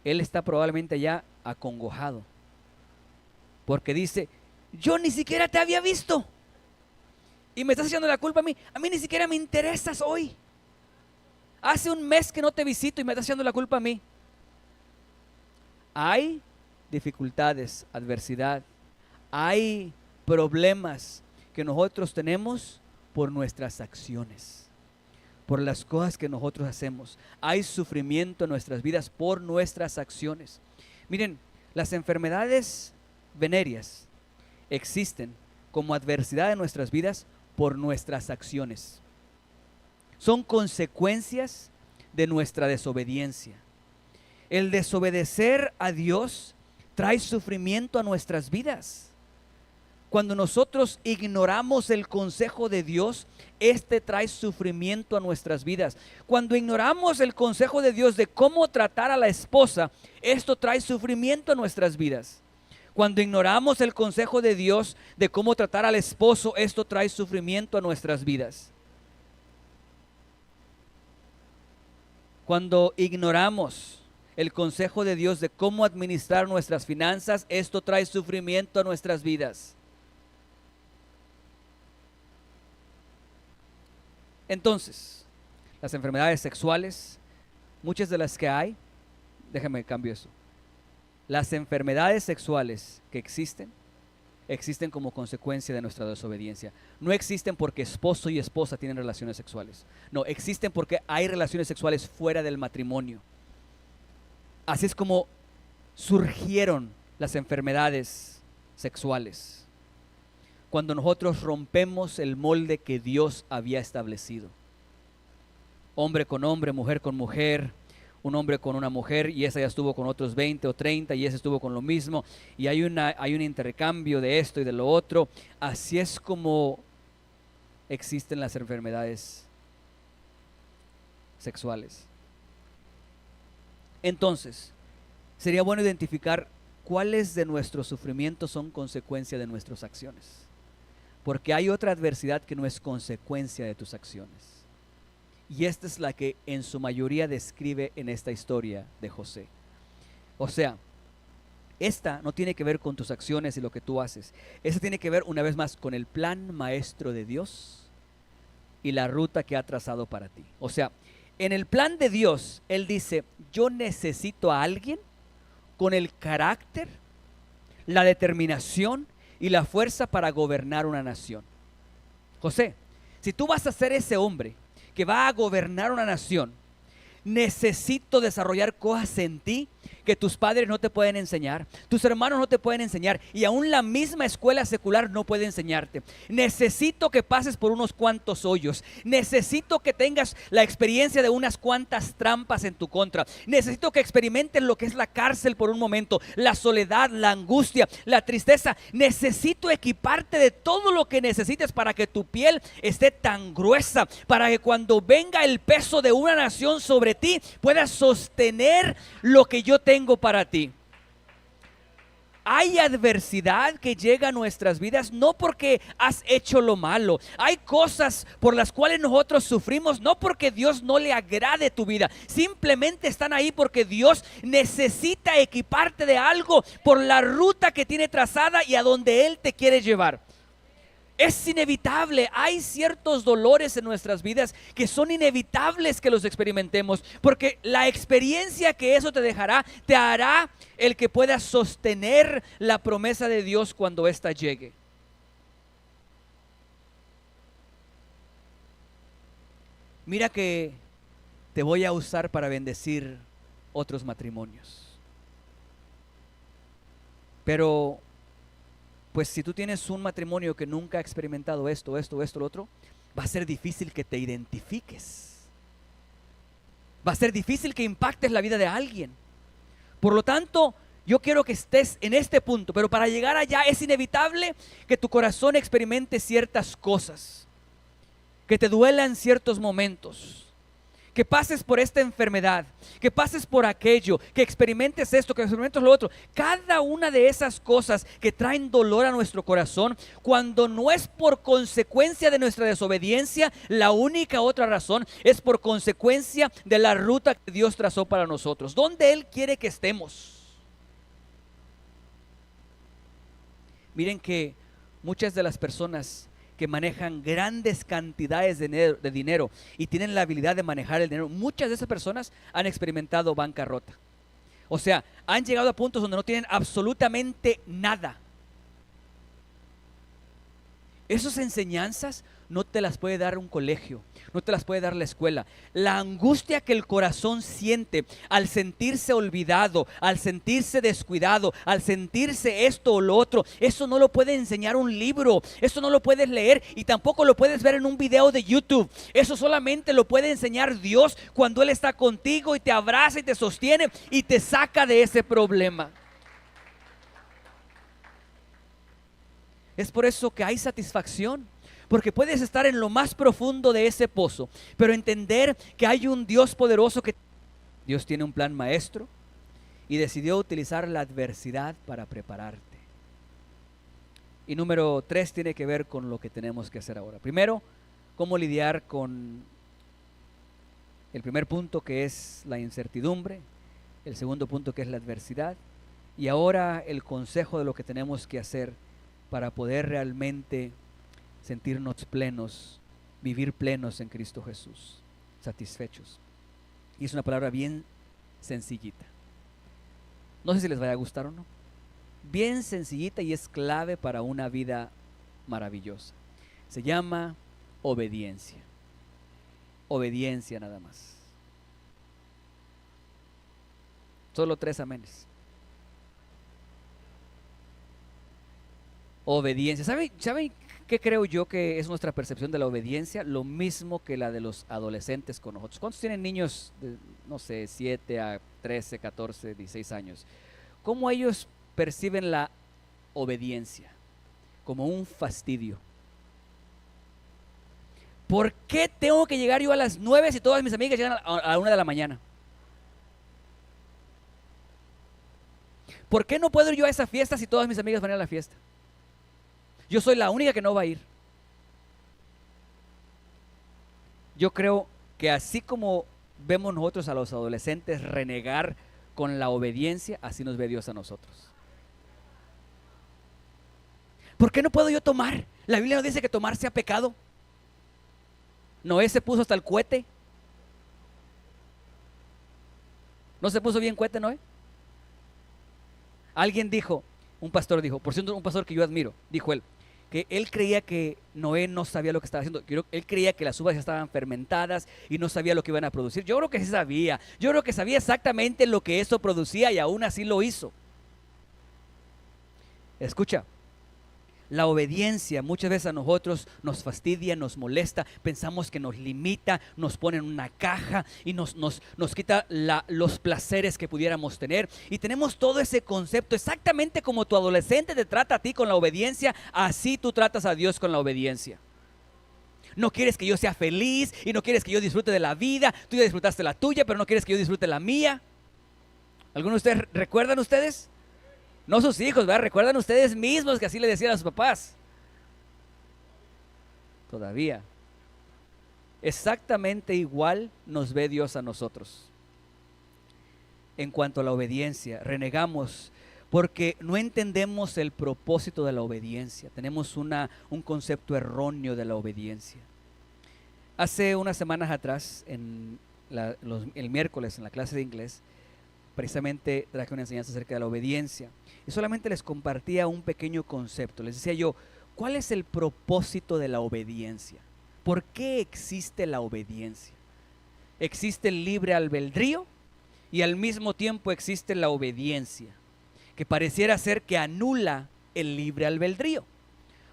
él está probablemente ya acongojado, porque dice: yo ni siquiera te había visto y me estás echando la culpa a mí ni siquiera me interesas hoy. Hace un mes que no te visito y me estás echando la culpa a mí. Hay dificultades, adversidad, hay problemas que nosotros tenemos por nuestras acciones, por las cosas que nosotros hacemos. Hay sufrimiento en nuestras vidas por nuestras acciones. Miren, las enfermedades venéreas existen como adversidad en nuestras vidas por nuestras acciones. Son consecuencias de nuestra desobediencia. El desobedecer a Dios trae sufrimiento a nuestras vidas. Cuando nosotros ignoramos el consejo de Dios, este trae sufrimiento a nuestras vidas. Cuando ignoramos el consejo de Dios de cómo tratar a la esposa, esto trae sufrimiento a nuestras vidas. Cuando ignoramos el consejo de Dios de cómo tratar al esposo, esto trae sufrimiento a nuestras vidas. Cuando ignoramos el consejo de Dios de cómo administrar nuestras finanzas, esto trae sufrimiento a nuestras vidas. Entonces, las enfermedades sexuales, muchas de las que hay, déjame cambio eso. Las enfermedades sexuales que existen como consecuencia de nuestra desobediencia. No existen porque esposo y esposa tienen relaciones sexuales. No, existen porque hay relaciones sexuales fuera del matrimonio. Así es como surgieron las enfermedades sexuales. Cuando nosotros rompemos el molde que Dios había establecido. Hombre con hombre, mujer con mujer, un hombre con una mujer y esa ya estuvo con otros 20 o 30 y ese estuvo con lo mismo y hay un intercambio de esto y de lo otro. Así es como existen las enfermedades sexuales. Entonces, sería bueno identificar cuáles de nuestros sufrimientos son consecuencia de nuestras acciones. porque hay otra adversidad que no es consecuencia de tus acciones. Y esta es la que en su mayoría describe en esta historia de José. O sea, esta no tiene que ver con tus acciones y lo que tú haces. Esta tiene que ver una vez más con el plan maestro de Dios y la ruta que ha trazado para ti. O sea, en el plan de Dios, Él dice, yo necesito a alguien con el carácter, la determinación y la fuerza para gobernar una nación. José, si tú vas a ser ese hombre que va a gobernar una nación, necesito desarrollar cosas en ti que tus padres no te pueden enseñar, tus hermanos no te pueden enseñar, y aún la misma escuela secular no puede enseñarte. Necesito que pases por unos cuantos hoyos, necesito que tengas la experiencia de unas cuantas trampas en tu contra, necesito que experimentes lo que es la cárcel por un momento, la soledad, la angustia, la tristeza. Necesito equiparte de todo lo que necesites para que tu piel esté tan gruesa, para que cuando venga el peso de una nación sobre ti, puedas sostener lo que yo tengo para ti. Hay adversidad que llega a nuestras vidas no porque has hecho lo malo. Hay cosas por las cuales nosotros sufrimos no porque Dios no le agrade tu vida. Simplemente están ahí porque Dios necesita equiparte de algo por la ruta que tiene trazada y a donde Él te quiere llevar. Es inevitable, hay ciertos dolores en nuestras vidas que son inevitables que los experimentemos, porque la experiencia que eso te dejará, te hará el que puedas sostener la promesa de Dios cuando ésta llegue. Mira que te voy a usar para bendecir otros matrimonios. Pero pues si tú tienes un matrimonio que nunca ha experimentado esto, lo otro, va a ser difícil que te identifiques. Va a ser difícil que impactes la vida de alguien. Por lo tanto, yo quiero que estés en este punto, pero para llegar allá es inevitable que tu corazón experimente ciertas cosas, que te duelan ciertos momentos, que pases por esta enfermedad, que pases por aquello, que experimentes esto, que experimentes lo otro. Cada una de esas cosas que traen dolor a nuestro corazón, cuando no es por consecuencia de nuestra desobediencia, la única otra razón es por consecuencia de la ruta que Dios trazó para nosotros, donde Él quiere que estemos. Miren que muchas de las personas que manejan grandes cantidades de dinero y tienen la habilidad de manejar el dinero, muchas de esas personas han experimentado bancarrota. O sea, han llegado a puntos donde no tienen absolutamente nada. Esas enseñanzas no te las puede dar un colegio, no te las puede dar la escuela. La angustia que el corazón siente al sentirse olvidado, al sentirse descuidado, al sentirse esto o lo otro, eso no lo puede enseñar un libro, eso no lo puedes leer y tampoco lo puedes ver en un video de YouTube. Eso solamente lo puede enseñar Dios cuando Él está contigo y te abraza y te sostiene y te saca de ese problema. Es por eso que hay satisfacción, porque puedes estar en lo más profundo de ese pozo, pero entender que hay un Dios poderoso, que Dios tiene un plan maestro y decidió utilizar la adversidad para prepararte. Y número 3 tiene que ver con lo que tenemos que hacer ahora. Primero, cómo lidiar con el primer punto, que es la incertidumbre, el segundo punto, que es la adversidad, y ahora el consejo de lo que tenemos que hacer para poder realmente sentirnos plenos, vivir plenos en Cristo Jesús, satisfechos. Y es una palabra bien sencillita. No sé si les vaya a gustar o no. Bien sencillita y es clave para una vida maravillosa. Se llama obediencia. Obediencia nada más. Solo 3 amenes. Obediencia. ¿Saben qué creo yo que es nuestra percepción de la obediencia? Lo mismo que la de los adolescentes con nosotros. ¿Cuántos tienen niños de, no sé, 7 a 13, 14, 16 años? ¿Cómo ellos perciben la obediencia? Como un fastidio. ¿Por qué tengo que llegar yo a las 9 si todas mis amigas llegan a la 1 de la mañana? ¿Por qué no puedo ir yo a esa fiesta si todas mis amigas van a ir a la fiesta? Yo soy la única que no va a ir. Yo creo que así como vemos nosotros a los adolescentes renegar con la obediencia, así nos ve Dios a nosotros. ¿Por qué no puedo yo tomar? La Biblia nos dice que tomar sea pecado. Noé se puso hasta el cohete. ¿No se puso bien cohete, Noé? Alguien dijo, un pastor dijo, por cierto, un pastor que yo admiro, dijo él, que él creía que Noé no sabía lo que estaba haciendo. Él creía que las uvas ya estaban fermentadas y no sabía lo que iban a producir. Yo creo que sí sabía. Yo creo que sabía exactamente lo que eso producía y aún así lo hizo. Escucha, la obediencia muchas veces a nosotros nos fastidia, nos molesta, pensamos que nos limita, nos pone en una caja y nos quita los placeres que pudiéramos tener. Y tenemos todo ese concepto, exactamente como tu adolescente te trata a ti con la obediencia, así tú tratas a Dios con la obediencia. No quieres que yo sea feliz y no quieres que yo disfrute de la vida. Tú ya disfrutaste la tuya, pero no quieres que yo disfrute la mía. ¿Algunos de ustedes recuerdan ustedes? No sus hijos, ¿verdad? Recuerdan ustedes mismos que así le decían a sus papás. Todavía. Exactamente igual nos ve Dios a nosotros. En cuanto a la obediencia, renegamos porque no entendemos el propósito de la obediencia. Tenemos un concepto erróneo de la obediencia. Hace unas semanas atrás, el miércoles en la clase de inglés, precisamente traje una enseñanza acerca de la obediencia y solamente les compartía un pequeño concepto. Les decía yo, ¿cuál es el propósito de la obediencia? ¿Por qué existe la obediencia? Existe el libre albedrío y al mismo tiempo existe la obediencia, que pareciera ser que anula el libre albedrío,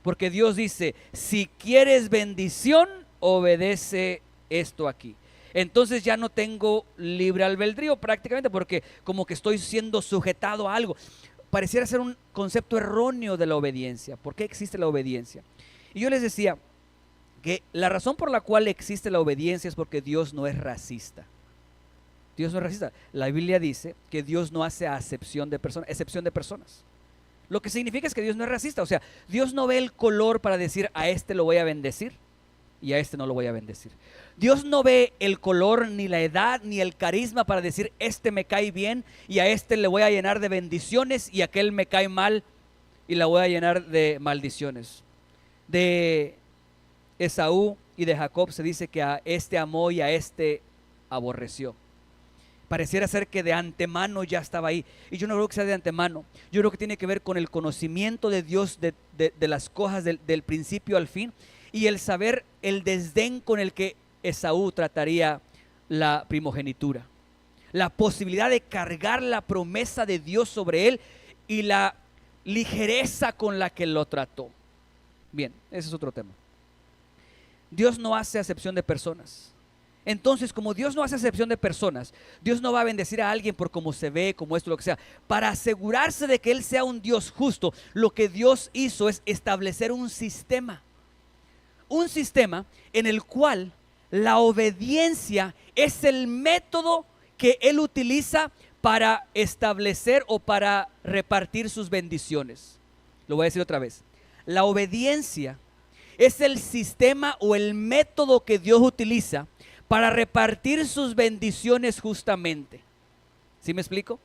porque Dios dice, si quieres bendición, obedece esto aquí. Entonces ya no tengo libre albedrío prácticamente, porque como que estoy siendo sujetado a algo. Pareciera ser un concepto erróneo de la obediencia. ¿Por qué existe la obediencia? Y yo les decía que la razón por la cual existe la obediencia es porque Dios no es racista. Dios no es racista. La Biblia dice que Dios no hace excepción de personas. Lo que significa es que Dios no es racista. O sea, Dios no ve el color para decir a este lo voy a bendecir y a este no lo voy a bendecir. Dios no ve el color, ni la edad, ni el carisma para decir este me cae bien y a este le voy a llenar de bendiciones y a aquel me cae mal y la voy a llenar de maldiciones. De Esaú y de Jacob se dice que a este amó y a este aborreció. Pareciera ser que de antemano ya estaba ahí. Y yo no creo que sea de antemano. Yo creo que tiene que ver con el conocimiento de Dios de las cosas del principio al fin. Y el saber el desdén con el que Esaú trataría la primogenitura. La posibilidad de cargar la promesa de Dios sobre él y la ligereza con la que lo trató. Bien, ese es otro tema. Dios no hace acepción de personas. Entonces, como Dios no hace excepción de personas, Dios no va a bendecir a alguien por cómo se ve, como esto, lo que sea. Para asegurarse de que Él sea un Dios justo, lo que Dios hizo es establecer un sistema. Un sistema en el cual la obediencia es el método que Él utiliza para establecer o para repartir sus bendiciones. Lo voy a decir otra vez. La obediencia es el sistema o el método que Dios utiliza para repartir sus bendiciones justamente. ¿Sí me explico?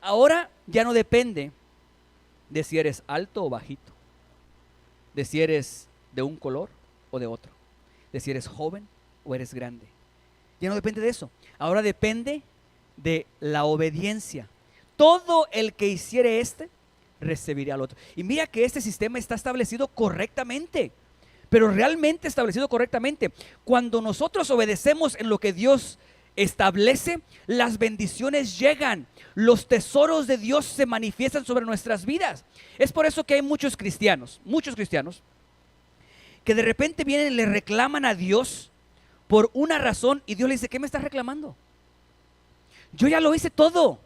Ahora ya no depende de si eres alto o bajito, de si eres de un color o de otro, de si eres joven o eres grande. Ya no depende de eso. Ahora depende de la obediencia. Todo el que hiciere recibirá al otro. Y mira que este sistema está establecido correctamente, pero realmente establecido correctamente. Cuando nosotros obedecemos en lo que Dios establece, las bendiciones llegan, los tesoros de Dios se manifiestan sobre nuestras vidas. Es por eso que hay muchos cristianos que de repente vienen y le reclaman a Dios por una razón y Dios le dice, ¿qué me estás reclamando? Yo ya lo hice todo.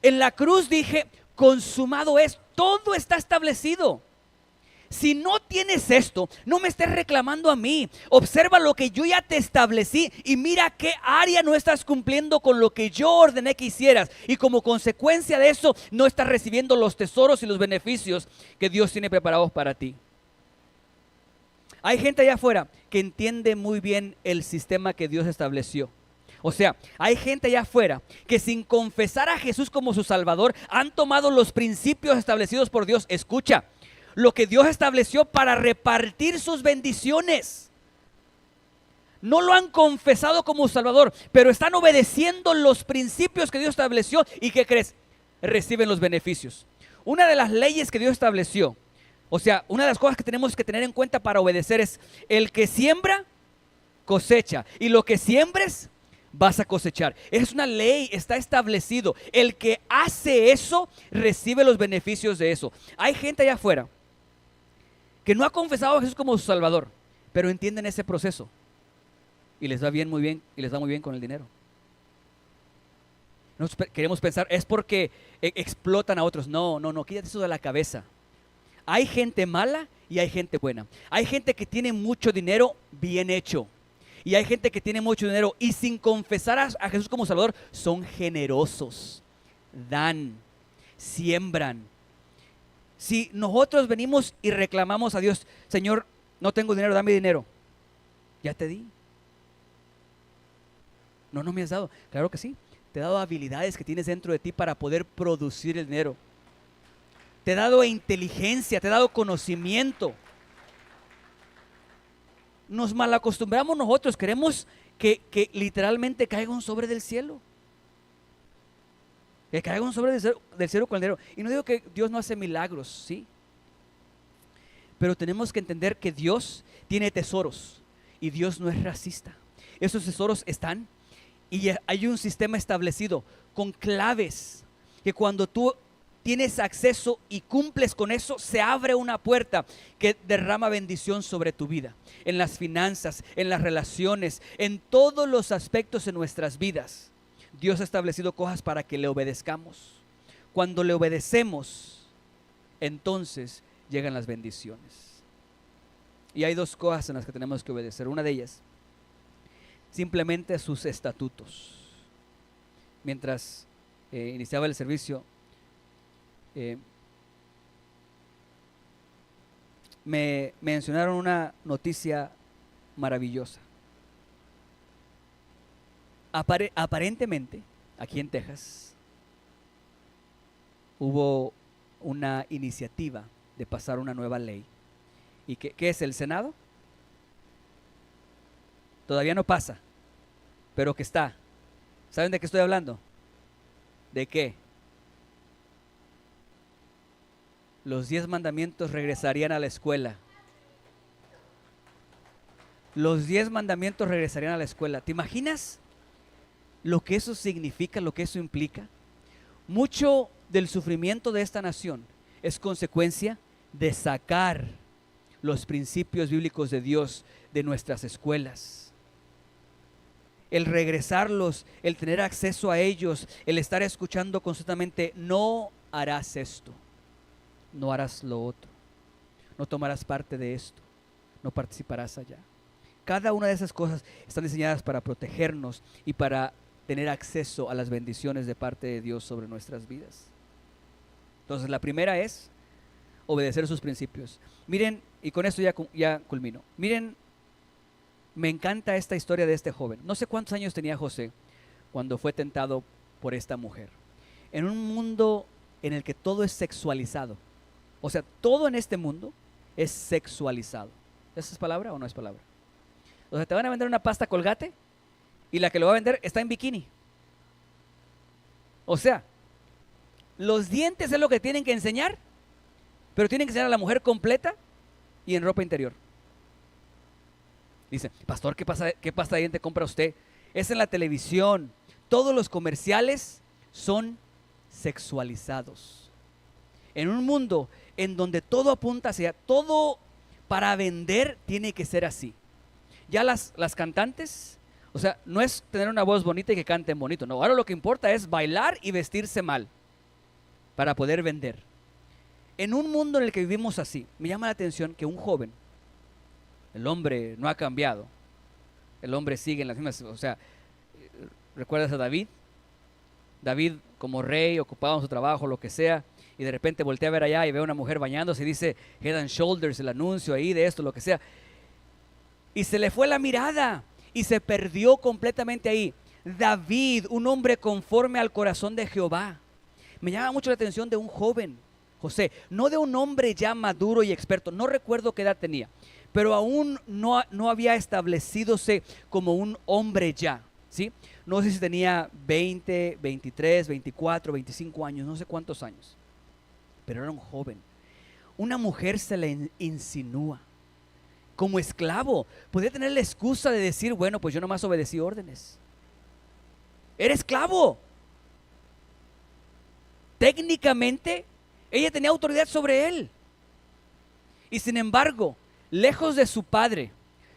En la cruz dije, consumado es, todo está establecido. Si no tienes esto, no me estés reclamando a mí. Observa lo que yo ya te establecí y mira qué área no estás cumpliendo con lo que yo ordené que hicieras. Y como consecuencia de eso, no estás recibiendo los tesoros y los beneficios que Dios tiene preparados para ti. Hay gente allá afuera que entiende muy bien el sistema que Dios estableció. O sea, hay gente allá afuera que sin confesar a Jesús como su Salvador han tomado los principios establecidos por Dios. Escucha, lo que Dios estableció para repartir sus bendiciones. No lo han confesado como Salvador, pero están obedeciendo los principios que Dios estableció. ¿Y qué crees? Reciben los beneficios. Una de las leyes que Dios estableció, o sea, una de las cosas que tenemos que tener en cuenta para obedecer es: el que siembra, cosecha. Y lo que siembres, vas a cosechar. Es una ley, está establecido. El que hace eso, recibe los beneficios de eso. Hay gente allá afuera que no ha confesado a Jesús como su Salvador, pero entienden ese proceso. Y les va bien, muy bien, y les va muy bien con el dinero. Nosotros queremos pensar, es porque explotan a otros. No, quítate eso de la cabeza. Hay gente mala y hay gente buena. Hay gente que tiene mucho dinero bien hecho. Y hay gente que tiene mucho dinero y sin confesar a Jesús como Salvador, son generosos. Dan, siembran. Si nosotros venimos y reclamamos a Dios: Señor, no tengo dinero, dame dinero. Ya te di. No me has dado. Claro que sí. Te he dado habilidades que tienes dentro de ti para poder producir el dinero. Te he dado inteligencia, te he dado conocimiento. Nos malacostumbramos nosotros, queremos que literalmente caiga un sobre del cielo. Que caiga un sobre del cielo con el dinero. Y no digo que Dios no hace milagros, sí. Pero tenemos que entender que Dios tiene tesoros y Dios no es racista. Esos tesoros están y hay un sistema establecido con claves que cuando tú tienes acceso y cumples con eso, se abre una puerta que derrama bendición sobre tu vida, en las finanzas, en las relaciones, en todos los aspectos de nuestras vidas. Dios ha establecido cosas para que le obedezcamos. Cuando le obedecemos, entonces llegan las bendiciones. Y hay dos cosas en las que tenemos que obedecer. Una de ellas, simplemente sus estatutos. Mientras iniciaba el servicio, me mencionaron una noticia maravillosa. Aparentemente, aquí en Texas, hubo una iniciativa de pasar una nueva ley. ¿Y qué es el Senado? Todavía no pasa, pero que está. ¿Saben de qué estoy hablando? ¿De qué? Los 10 mandamientos regresarían a la escuela. Los 10 mandamientos regresarían a la escuela. ¿Te imaginas lo que eso significa, lo que eso implica? Mucho del sufrimiento de esta nación es consecuencia de sacar los principios bíblicos de Dios de nuestras escuelas. El regresarlos, el tener acceso a ellos, el estar escuchando constantemente: no harás esto, no harás lo otro, no tomarás parte de esto, no participarás allá. Cada una de esas cosas están diseñadas para protegernos y para tener acceso a las bendiciones de parte de Dios sobre nuestras vidas. Entonces, la primera es obedecer sus principios. Miren, y con esto ya culmino. Miren, me encanta esta historia de este joven. No sé cuántos años tenía José cuando fue tentado por esta mujer. En un mundo en el que todo es sexualizado. O sea, todo en este mundo es sexualizado. ¿Esa es palabra o no es palabra? O sea, te van a vender una pasta Colgate y la que lo va a vender está en bikini. O sea, los dientes es lo que tienen que enseñar, pero tienen que enseñar a la mujer completa y en ropa interior. Dice: pastor, ¿qué pasta de diente compra usted? Es en la televisión. Todos los comerciales son sexualizados. En un mundo en donde todo apunta hacia, todo para vender tiene que ser así. Ya las cantantes, o sea, no es tener una voz bonita y que canten bonito, no, ahora lo que importa es bailar y vestirse mal para poder vender. En un mundo en el que vivimos así, me llama la atención que un joven, el hombre no ha cambiado, el hombre sigue en las mismas, o sea, ¿recuerdas a David? David como rey, ocupado en su trabajo, lo que sea, y de repente voltea a ver allá y ve a una mujer bañándose y dice Head and Shoulders, el anuncio ahí de esto, lo que sea. y se le fue la mirada y se perdió completamente ahí. David, un hombre conforme al corazón de Jehová. Me llama mucho la atención de un joven, José, no de un hombre ya maduro y experto. No recuerdo qué edad tenía, pero aún no había establecidose como un hombre ya, ¿sí? No sé si tenía 20, 23, 24, 25 años, no sé cuántos años, pero era un joven. Una mujer se le insinúa como esclavo. Podía tener la excusa de decir, bueno, pues yo nomás obedecí órdenes. Era esclavo. Técnicamente, ella tenía autoridad sobre él. Y sin embargo, lejos de su padre,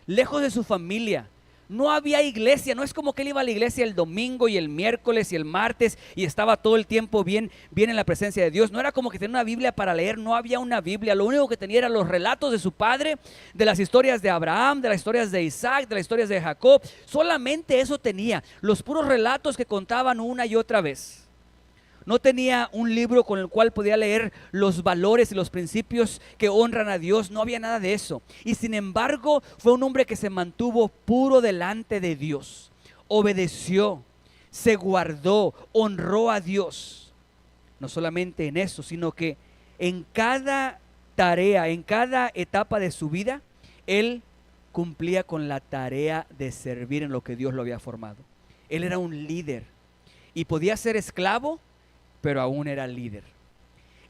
lejos de su familia, no había iglesia. No es como que él iba a la iglesia el domingo y el miércoles y el martes y estaba todo el tiempo bien en la presencia de Dios. No era como que tenía una Biblia para leer. No había una Biblia. Lo único que tenía eran los relatos de su padre, de las historias de Abraham, de las historias de Isaac, de las historias de Jacob. Solamente eso tenía, los puros relatos que contaban una y otra vez. No tenía un libro con el cual podía leer los valores y los principios que honran a Dios. No había nada de eso. Y sin embargo, fue un hombre que se mantuvo puro delante de Dios. Obedeció, se guardó, honró a Dios. No solamente en eso, sino que en cada tarea, en cada etapa de su vida, él cumplía con la tarea de servir en lo que Dios lo había formado. Él era un líder y podía ser esclavo, pero aún era líder.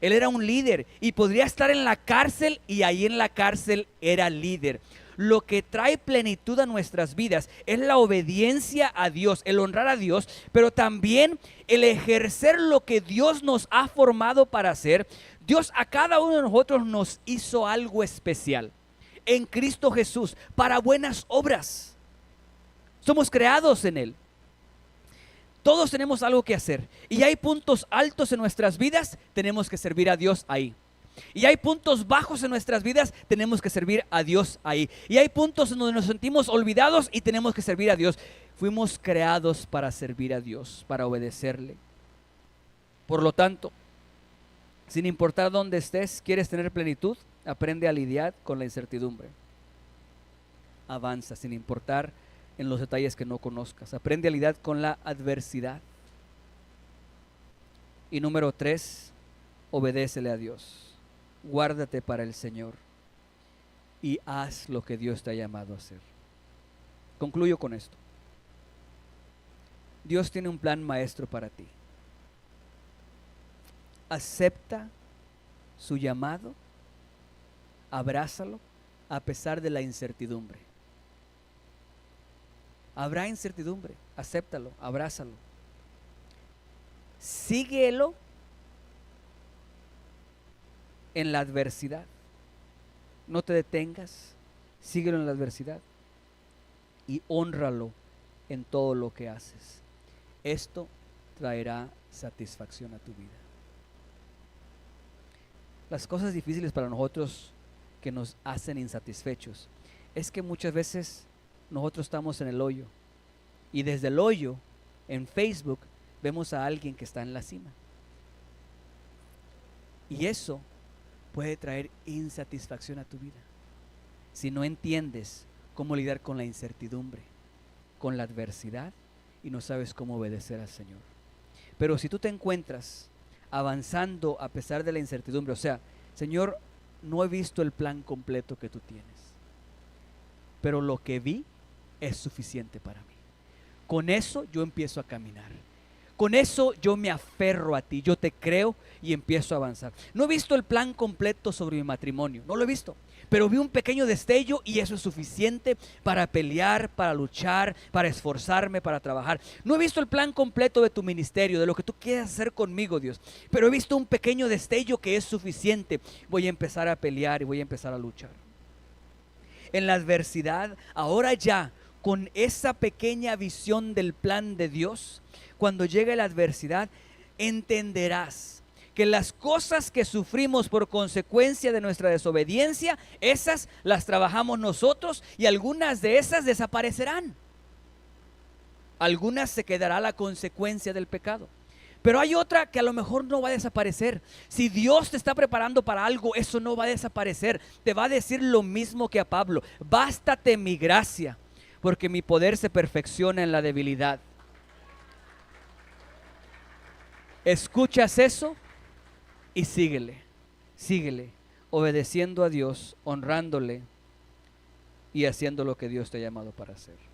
Él era un líder y podría estar en la cárcel y ahí en la cárcel era líder. Lo que trae plenitud a nuestras vidas es la obediencia a Dios, el honrar a Dios, pero también el ejercer lo que Dios nos ha formado para hacer. Dios a cada uno de nosotros nos hizo algo especial en Cristo Jesús para buenas obras. Somos creados en Él. Todos tenemos algo que hacer y hay puntos altos en nuestras vidas, tenemos que servir a Dios ahí. Y hay puntos bajos en nuestras vidas, tenemos que servir a Dios ahí. Y hay puntos en donde nos sentimos olvidados y tenemos que servir a Dios. Fuimos creados para servir a Dios, para obedecerle. Por lo tanto, sin importar dónde estés, quieres tener plenitud, aprende a lidiar con la incertidumbre. Avanza sin importar en los detalles que no conozcas. Aprende a lidiar con la adversidad. Y número 3, obedécele a Dios. Guárdate para el Señor y haz lo que Dios te ha llamado a hacer. Concluyo con esto. Dios tiene un plan maestro para ti. Acepta su llamado, abrázalo a pesar de la incertidumbre. Habrá incertidumbre, acéptalo, abrázalo. Síguelo en la adversidad. No te detengas, síguelo en la adversidad y hónralo en todo lo que haces. Esto traerá satisfacción a tu vida. Las cosas difíciles para nosotros que nos hacen insatisfechos es que muchas veces nosotros estamos en el hoyo y desde el hoyo en Facebook vemos a alguien que está en la cima y eso puede traer insatisfacción a tu vida si no entiendes cómo lidiar con la incertidumbre, con la adversidad y no sabes cómo obedecer al Señor. Pero si tú te encuentras avanzando a pesar de la incertidumbre, o sea, Señor, no he visto el plan completo que tú tienes, pero lo que vi es suficiente para mí. Con eso yo empiezo a caminar. Con eso yo me aferro a ti, yo te creo y empiezo a avanzar. No he visto el plan completo sobre mi matrimonio, no lo he visto, pero vi un pequeño destello y eso es suficiente para pelear, para luchar, para esforzarme, para trabajar. No he visto el plan completo de tu ministerio, de lo que tú quieres hacer conmigo, Dios, pero he visto un pequeño destello que es suficiente. Voy a empezar a pelear y voy a empezar a luchar. En la adversidad, ahora ya, con esa pequeña visión del plan de Dios, cuando llegue la adversidad, entenderás que las cosas que sufrimos por consecuencia de nuestra desobediencia, esas las trabajamos nosotros y algunas de esas desaparecerán. Algunas se quedará la consecuencia del pecado, Pero hay otra que a lo mejor no va a desaparecer. Si Dios te está preparando para algo, eso no va a desaparecer. Te va a decir lo mismo que a Pablo: bástate mi gracia, porque mi poder se perfecciona en la debilidad. Escuchas eso y síguele, obedeciendo a Dios, honrándole y haciendo lo que Dios te ha llamado para hacer.